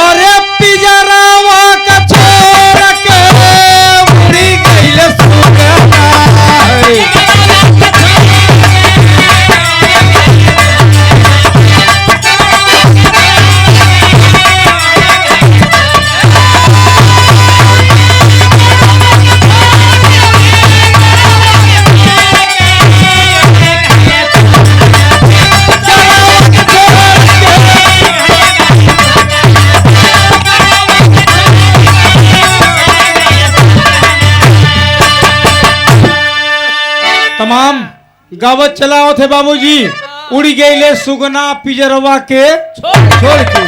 अरे पिजरावा का छोड़ के उड़ी गई ले सुगना तमाम गावत चलाओ थे बाबूजी उड़ी गई ले सुगना पिजरवा के छोड़ के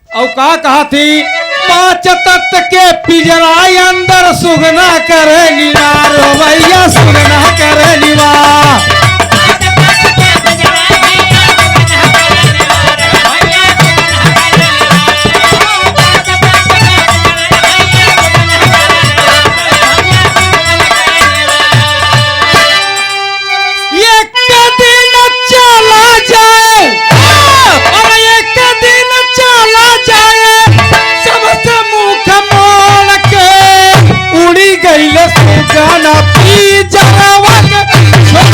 और का कहा थी 5 तत्व के पिजराई अंदर सुगना करे निवार भैया सुगना करे निवार सुगना पिजरवा के छोड़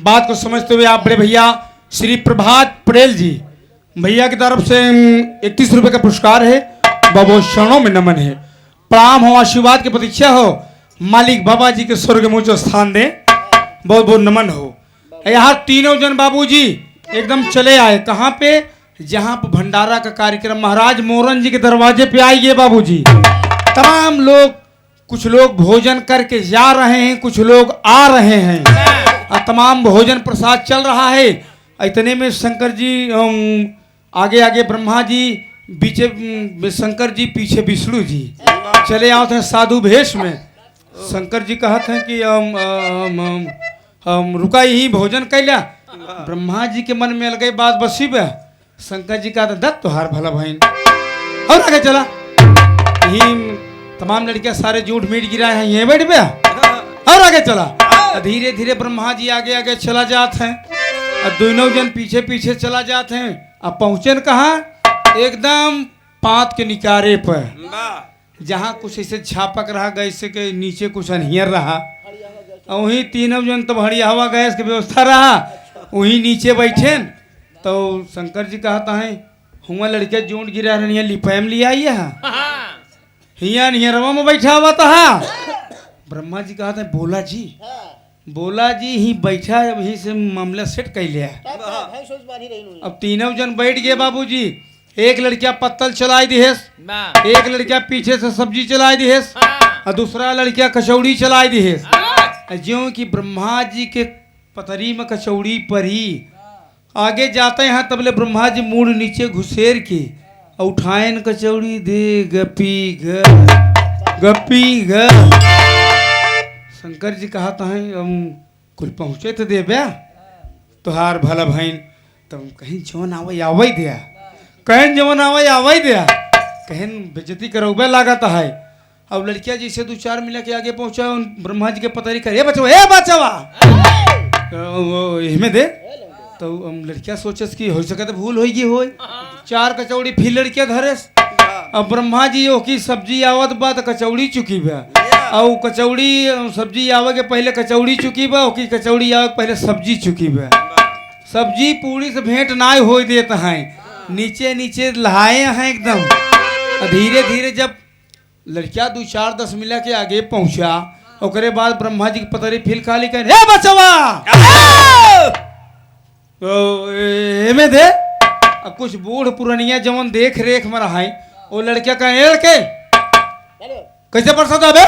बात को समझते हुए आप बड़े भैया श्री प्रभात पटेल जी भैया की तरफ से 31 रुपए का पुरस्कार है बाबू शरणों में नमन है प्रणाम हो आशीर्वाद की प्रतीक्षा हो मालिक बाबा जी के स्वर्ग में उच्च स्थान दे बहुत बहुत नमन हो यहाँ तीनों जन बाबूजी एकदम चले आए कहाँ पे जहाँ पे भंडारा का कार्यक्रम महाराज मोरन जी के दरवाजे पे आइए बाबूजी तमाम लोग कुछ लोग भोजन करके जा रहे हैं कुछ लोग आ रहे हैं तमाम भोजन प्रसाद चल रहा है इतने में शंकर जी आगे आगे ब्रह्मा जी पीछे शंकर जी पीछे विष्णु जी चले आते हैं साधु भेष में शंकर जी कहते हैं कि हम रुका ही भोजन कैला ब्रह्मा जी के मन में लग गई बात बसी बे शंकर जी का दत्त तुहार भला भाई और आगे चला यही तमाम लड़कियां सारे झूठ मीट गिराए हैं ये बैठ गया और आगे चला धीरे धीरे ब्रह्मा जी आगे आगे चला जाते हैं और दोनों जन पीछे पीछे चला जाते हैं अब पहुंचे कहाँ एकदम पात के निकारे पर जहाँ कुछ ऐसे झापक रहा गैस के नीचे कुछ अनहियर रहा वहीं तीनों जन तो हरी हवा गैस की व्यवस्था रहा वहीं नीचे बैठे तो शंकर जी कहता है हुआ लड़के जोड़ गिरा रही लिपैम लिया हिया निहरवा में बैठा हुआ था ब्रह्मा जी कहते हैं बोला जी ही बैठा वही से मामला सेट कर लिया अब तीनों जन बैठ गए बाबूजी एक लड़किया पत्तल चलाई दी है एक लड़किया पीछे से सब्जी चलाई दी है और दूसरा लड़किया कचौड़ी चलाई दी है ज्यों कि ब्रह्मा जी के पतरी में कचौड़ी पर ही आगे जाते हैं तबले ब्रह्मा जी मूड नीचे घुसेर के उठाएन कचौड़ी दे गपी ग शंकर जी कहता है हम कुल पहुँचे तो दे ब्या तुहार भला भाई तब कहीं जवन आवे दिया कहीं जवन आवे दिया कहीं बेजती करोबे लागत है अब लड़किया जी से 2-4 मिला के आगे पहुंचा ब्रह्मा जी के पतरी करे बचवा हमें दे तो लड़किया सोचे कि हो सके तो भूल होगी हो 4 कचौड़ी फिर लड़किया धरे अब ब्रह्मा जी की सब्जी आवत बा तो कचौड़ी चुकी बा और कचौड़ी सब्जी आवे के पहले कचौड़ी चुकी बा ओकी कचौड़ी आवे के पहले सब्जी चुकी बा सब्जी पूरी से भेंट ना हो देता है नीचे नीचे लहाए हैं एकदम धीरे धीरे जब लड़किया 2-4-10 मिला के आगे पहुंचा ओकरे बाद ब्रह्मा जी की पतरी फिर खाली कहे हे बचवा एमे दे अब कुछ बूढ़ पुरनिया जवन देख रेख में रहा वो लड़किया कहे लड़के कैसे प्रसाद अबे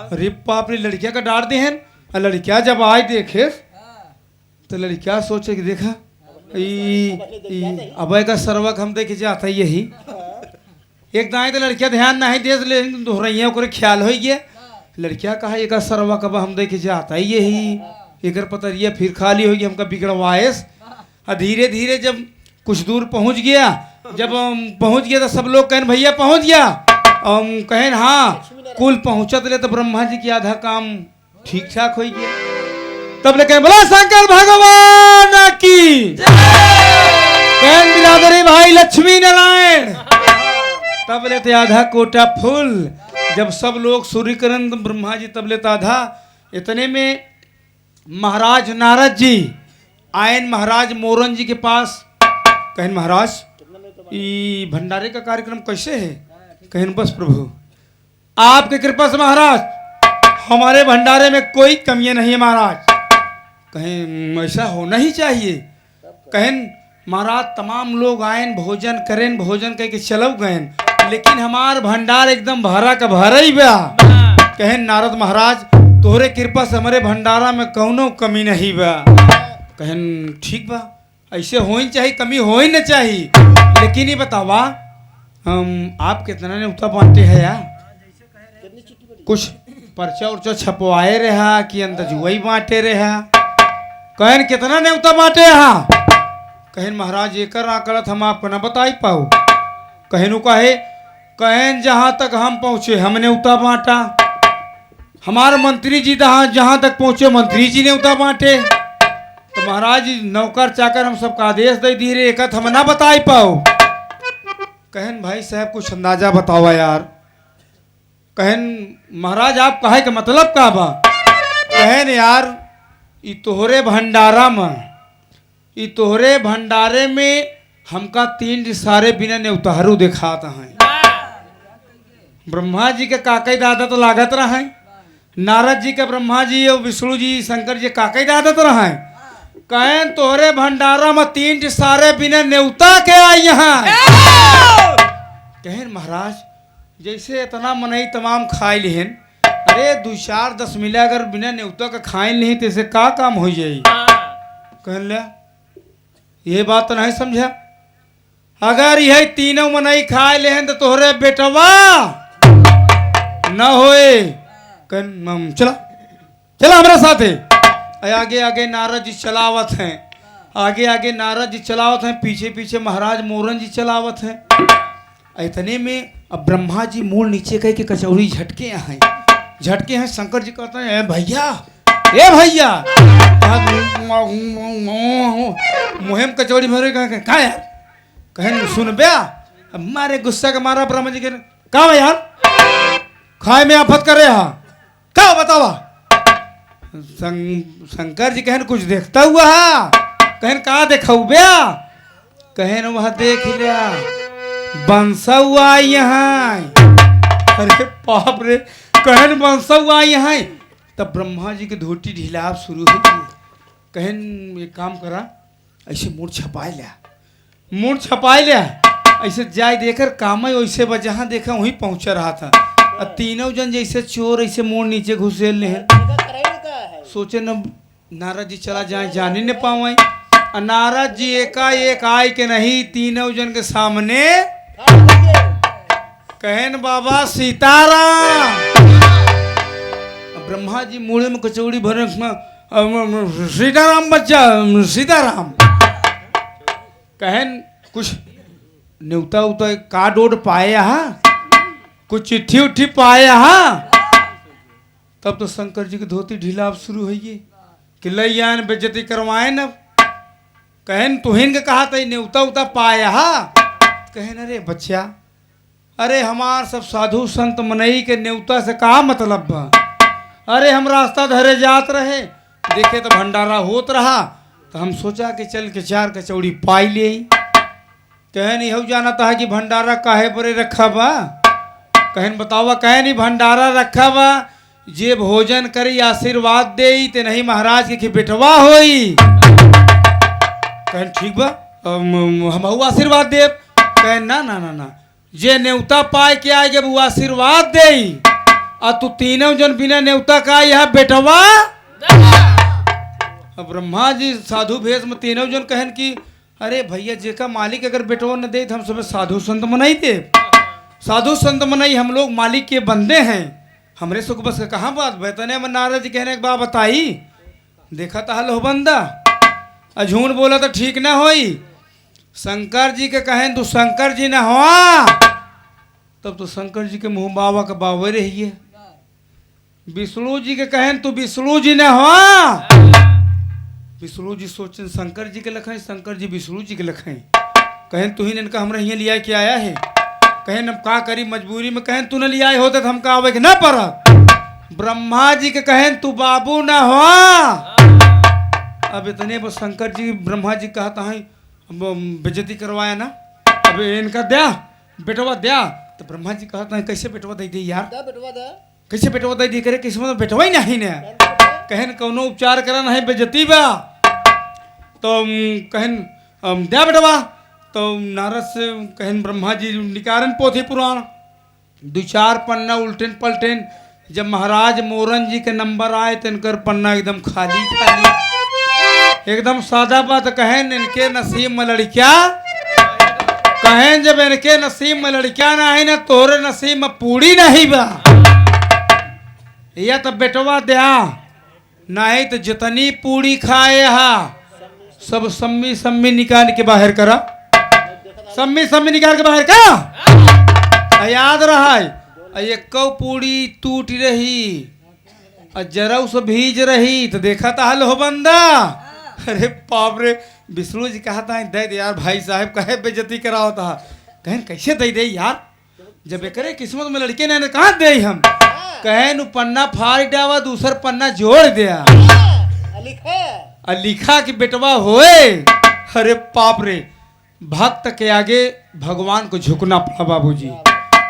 अरे बाप रे लड़किया का डांट दी है लड़किया जब आए देखे तो लड़किया सोचे कि देखा अबे का सरवक हम देखे जाता यही एक दाएं तो लड़किया ध्यान नहीं दे दोहरैया ओकरे ख्याल हो गया लड़किया कहा एक सरवक अब हम देखे जाता यही एक पतरिया फिर खाली होगी हमका बिगड़वाएस धीरे धीरे जब कुछ दूर पहुंच गया जब पहुंच गया तो सब लोग कहन भैया पहुंच गया कहन हाँ कुल पहुंचत ले तो ब्रह्मा जी की आधा काम ठीक ठाक हो गया तब ले कहें बोला शंकर भगवान की कहन बिरादरी भाई लक्ष्मी नारायण तब ले तो आधा कोटा फूल जब सब लोग सूर्यकरण ब्रह्मा जी तब लेता था, इतने में महाराज नारद जी आयन महाराज मोरन जी के पास। कहन महाराज ये भंडारे का कार्यक्रम कैसे है? कहन बस प्रभु आपके कृपा से महाराज हमारे भंडारे में कोई कमियां नहीं है महाराज। कहें ऐसा होना ही चाहिए। कहन महाराज तमाम लोग आयन भोजन करें, भोजन कह के चलो गए, लेकिन हमार भंडार एकदम भरा का भरा ही बा। कहन नारद महाराज तोहरे कृपा से हमारे भंडारा में कौनो कमी नहीं बा। कहन ठीक बा, ऐसे हो ही चाहिए, कमी हो ही न चाहिए। लेकिन ये बतावा आप कितना ने उतना बांटे है यार? कुछ पर्चा उर्चा छपवाए रहा कि अंदर जुआई बांटे रहा? कहन कितना ने उतना बांटे यहाँ? कहन महाराज एक आकड़त हम आपको न बताई पाओ। कहनु कहे कहन जहाँ तक हम पहुँचे हमने उतना बांटा, हमारे मंत्री जी जहाँ तक पहुँचे मंत्री जी ने उतना बांटे। तो महाराज नौकर चाकर हम सबका आदेश दे दी रे, एक हम ना बताई पाओ। कहन भाई साहब कुछ अंदाजा बताओ यार। कहन महाराज आप कहे का मतलब का बा? कहन यार ये तोहरे भंडारा में, ये तोहरे भंडारे में हमका 3 सारे बिना नेवतारू दिखाता हैं। ब्रह्मा जी के काकई दादा तो लागत रहा है, नारद जी के ब्रह्मा जी और विष्णु जी शंकर जी काकई दादा तो रहा है। कहन तोहरे भंडारा में 3 सारे बिना नेवता के आई यहाँ। कहन महाराज जैसे इतना मनई तमाम खाए लिहन, अरे 2-4-10 मिले अगर बिना नेवता का खाए नहीं तो इसे का काम हो जाए? कहन लिया ये बात तो नहीं समझा। अगर यह तीनों मनई खाए लेहन तो तोहरे बेटवा न होए। कहन चला चला हमारे साथ है। आगे आगे नारद जी चलावत हैं, आगे आगे नारद जी चलावत हैं, पीछे पीछे महाराज मोरन जी चलावत हैं। इतने में अब ब्रह्मा जी मूल नीचे कह के कचौड़ी झटके हैं, झटके हैं। शंकर जी कहते हैं ए भैया मुहिम कचौड़ी भरे कहा यार? कहन सुन ब्या मारे गुस्सा का मारा ब्रह्मा जी के कहा यार खाए में आफत करे हा क्या बतावा? शंकर जी कहन कुछ देखता हुआ है? कहन कहा देखा ब्या? कहन वह देख लिया बंसा हुआ यहाँ। अरे बाप रे, कहन बंसा हुआ यहाँ। तब ब्रह्मा जी की धोती ढिलाव शुरू हो गई। कहन एक काम करा ऐसे मूड छपाए लिया, मूड छपाए लिया, ऐसे जाय देकर काम वैसे जहाँ देखा वहीं पहुंचा रहा था। अब तीनों जन जैसे चोर ऐसे मोड़ नीचे घुसेल ले सोचे न नारद जी चला जाए, जाने न पावे। नारद जी एकाएक आए के नहीं तीनों जन के सामने कहन बाबा सीताराम। ब्रह्मा जी मुड़े में कचौड़ी भरे सीताराम बच्चा सीताराम। कहन कुछ न्योता उता कार्ड ओड पाए यहाँ, कुछ चिट्ठी उट्ठी पाए यहाँ? तब तो शंकर जी की धोती ढीला अब शुरू हुई कि लैयान बेइज्जती करवाए न। कहन तुहिन के कहा था न्योता उता पाया हा? कहन अरे बच्चा, अरे हमार सब साधु संत मनई के न्योता से कहा मतलब बा? अरे हम रास्ता धरे जात रहे, देखे तो भंडारा होत रहा, तो हम सोचा कि चल के 4 कचौड़ी पाई ले। कहन यह जाना था कि भंडारा काहे परे रखा बा? कहन बतावा? कहन भंडारा रखा बा जे भोजन करी आशीर्वाद दे ते नहीं महाराज के बेटवा होई। कहन ठीक बा हम आशीर्वाद दे। कहन ना ना ना ना, जे न्योता पाए के आएगे वो आशीर्वाद दे, और तू तीनों जन बिना न्योता का यह बेटवा। अब ब्रह्मा जी साधु भेष में तीनों जन कहन कि अरे भैया जेका मालिक अगर बेटवा न दे तो हम सब साधु संत मनाई दे। साधु संत मनाई हम लोग मालिक के बंदे हैं, हमरे सुख बस कहाँ बात? बेतने में नारद जी कहने के बाद बताई देखा था हल हो बंदा, झूठ बोला तो ठीक ना होई। शंकर जी के कहें तू शंकर जी ना हुआ, तब तो शंकर जी के मुँह बाबा का बाबे रहिए। विष्णु जी के कहें तू विष्णु जी ना हुआ, विष्णु जी सोचें शंकर जी के लखें, शंकर जी विष्णु जी के लखें। कहें तू ही इनका हमरा यहाँ लिया के आया है। कहें अब का करी मजबूरी में, कहें तू न लिया होते तो हमका आवे के ना पड़ा। ब्रह्मा जी के कहें तू बाबू ना हुआ। अब इतने वो शंकर जी ब्रह्मा जी कहता है बेइज्जती करवाया ना, अब इनका दया बेटवा दया। तो ब्रह्मा जी कहता है कैसे बेटवा दे दी यार, दा बेटवा दा कैसे बेटवा दे दी करे, किस्मत बेटवा ही नहीं ने, कहन कौनो उपचार करा नहीं बेइज्जती बा। तो कहन दया बेटवा। तो नारद से कहन ब्रह्मा जी निकारन पोथी पुराण 2-4 पन्ना उल्टेन पलटेन। जब महाराज मोरन जी के नंबर आए तो इनकर पन्ना एकदम खाली खाली, एकदम सादा बात। कहें इनके नसीब में लड़किया, कहें जब इनके नसीब में लड़किया ना है ना, तोरे नसीब में पूरी नहीं बा। या तो बेटवा दया नहीं तो जितनी पूरी खाए हा सब सम्मी सम्मी निकाल के बाहर करा, सम्मी सम्मी निकाल के बाहर का। याद रहा एक पूरी टूट रही और जरा से भीज रही तो देखा था हल हो बंदा। अरे बाप रे, विष्णु जी कहता है दे दे यार भाई साहब, कहे बेइज्जती कराओ था। कहें कैसे दे दे यार, जब करे किस्मत में लड़के ने कहाँ दे हम। कहें नु पन्ना फाड़ डावा दूसर पन्ना जोड़ दिया, लिखा कि बेटवा होए। अरे बाप रे, भक्त के आगे भगवान को झुकना पड़ा बाबूजी,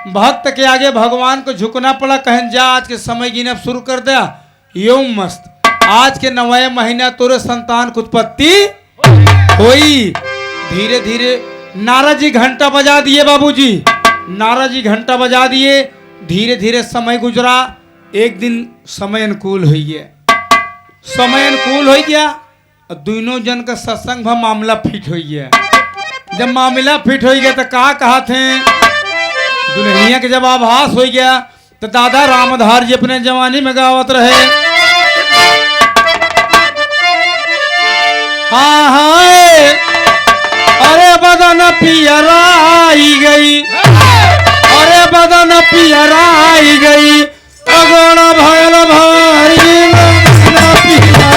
भक्त के आगे भगवान को झुकना पड़ा। कहन जा आज के समय गिनब शुरू कर दिया, यो मस्त आज के 9वें महीना तोरे संतान की उत्पत्ति हुई। धीरे धीरे नारद जी घंटा बजा दिए बाबूजी, नारद जी घंटा बजा दिए। धीरे धीरे समय गुजरा, एक दिन समय अनुकूल हो गया, समय अनुकूल हो गया और दोनों जन का सत्संग भा मामला फिट हो गया। जब मामला फिट हो गया तो कहा थे दुल्हनिया के जब आभास हो गया तो दादा रामधार जी अपने जवानी में गावत रहे। हाँ हाँ अरे बदन पियराई गई, अरे बदन पियराई गई, अगोड़ा भयल भारी बदन पियराई।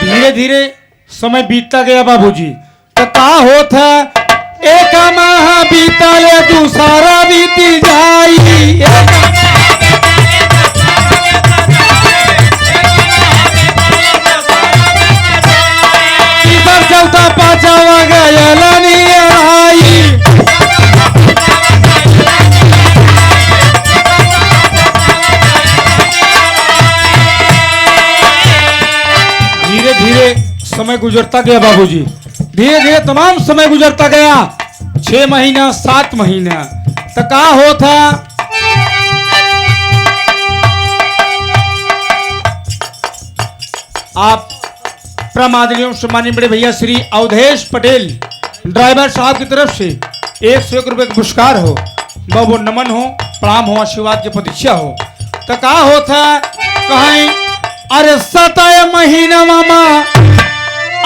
धीरे धीरे समय बीतता गया बाबूजी। तो का होता एक माह बीता ले दूसरा बीती जाई, तीसरा चौथा पांचवा गया नहीं आई। धीरे धीरे समय गुजरता गया बाबूजी, धीरे धीरे तमाम समय गुजरता गया। 6 महीना 7 महीना तो का होता आप प्रमादनियों सम्मानित बड़े भैया श्री अवधेश पटेल ड्राइवर साहब की तरफ से 101 रुपए का पुरस्कार हो, बाबू नमन हो, प्रणाम हो, आशीर्वाद की प्रतीक्षा हो। तो का होता कहीं अरे 7 महीना मामा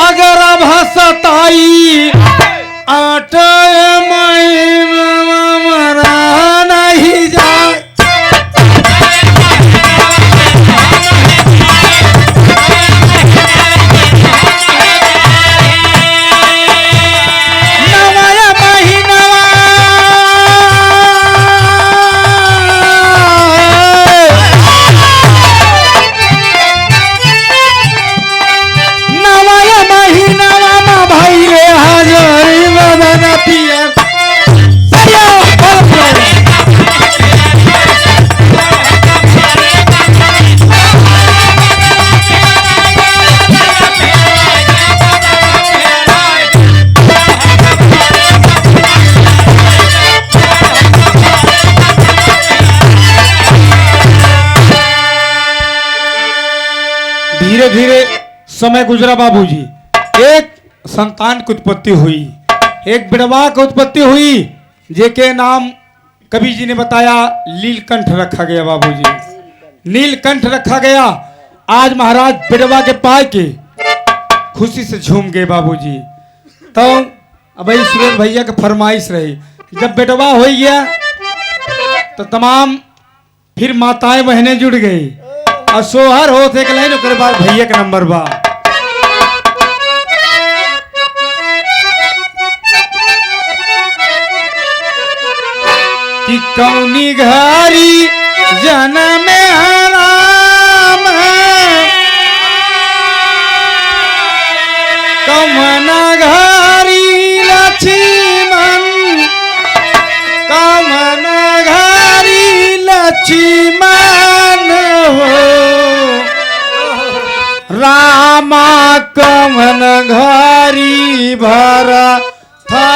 अगर अब सताई 8 महीना मामा नहीं जाए। धीरे धीरे समय गुजरा बाबूजी, एक संतान की उत्पत्ति हुई, एक बिड़वा की उत्पत्ति हुई, जेके नाम कवि जी ने बताया नीलकंठ रखा गया बाबूजी, नीलकंठ रखा गया। आज महाराज बेटवा के पाए के खुशी से झूम गए बाबूजी। तो अब भाई सुरेश भैया के फरमाइश रही, जब बेटवा हो गया तो तमाम फिर माताएं बहनें जुड़ गई और सोहर होते के लाइन ओकर बाद भैया के नंबर बा। कि कौनी घरी जन्म राम कमन घरी लक्ष्मण कमन घरी लक्ष्मण हो रामा कमन घरी भरा था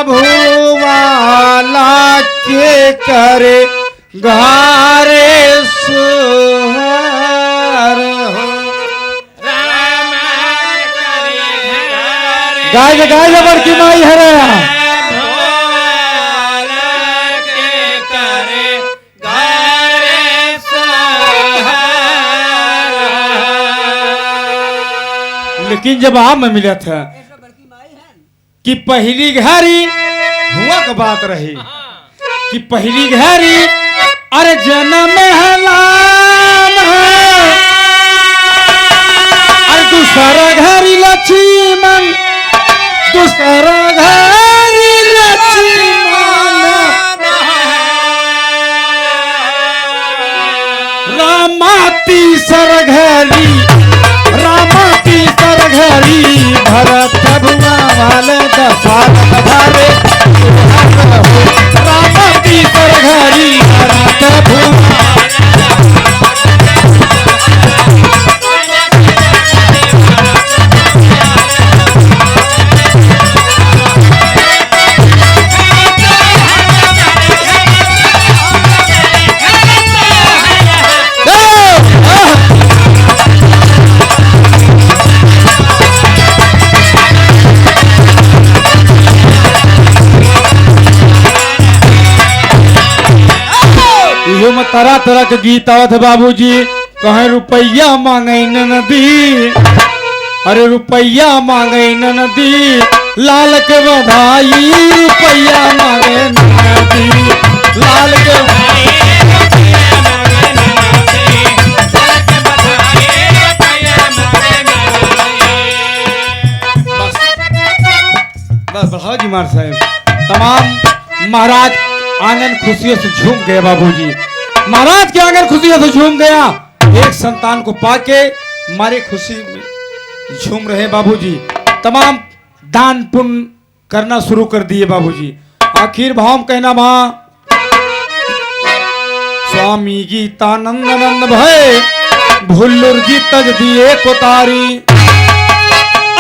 भुवाला के करे घरे सुहर हो। गाय गाय बड़की माई है लेकिन जब आप में मिला था कि पहली घड़ी हुआ का बात रही कि पहली घड़ी अरे जन्म है लाम अरे दूसरा घड़ी लक्ष्मण दूसरा घड़ी लक्ष्मण रामा तीसरा घड़ी रामा तीसरा घड़ी भरत भुआ वाले दशरथ भरे रामा तीसरा घड़ी भरत भुआ में तरह तरह के गीत आवत है बाबूजी। कहे रुपया मांगे नदी अरे रुपया मांगे नदी लाल के बधाई रुपया मांगे नदी लाल के बस बढ़ाओ जी मार साहब। तमाम महाराज आंगन खुशियों से झूम गए बाबूजी। महाराज के आंगन खुशियों से झूम गया। एक संतान को पाके मारे खुशी में झूम रहे बाबूजी। तमाम दान पुण्य करना शुरू कर दिए बाबूजी। आखिर भाव कहना मां स्वामी गीतानंद नंद भय भुल्लुर जी तज दिए कोतारी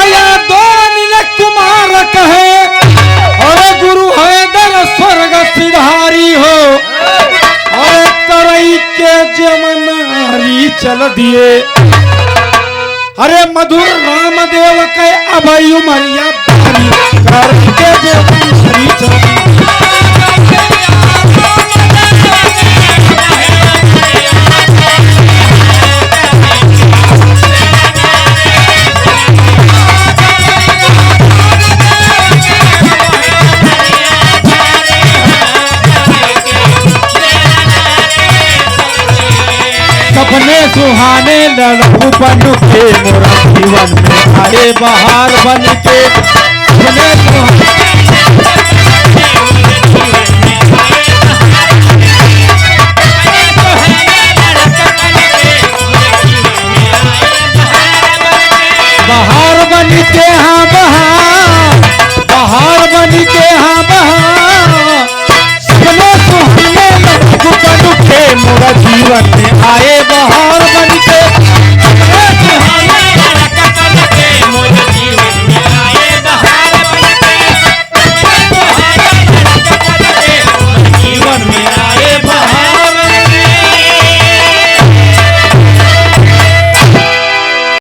अया दो नील कुमार कहे और गुरु है दर स्वर्ग सिधारी हो और करई के जमनारी चल दिए अरे मधुर राम देव के अभय उमरिया करई के जमनारी चल दिए। सपने सुहाने लड़ू बन के मोरा जीवन में आए बहार बन के सपने बहार बन के हाँ बहार बन के हाँ बहार सपने सुहाने लड़ू बन के मोरा जीवन में आए बहार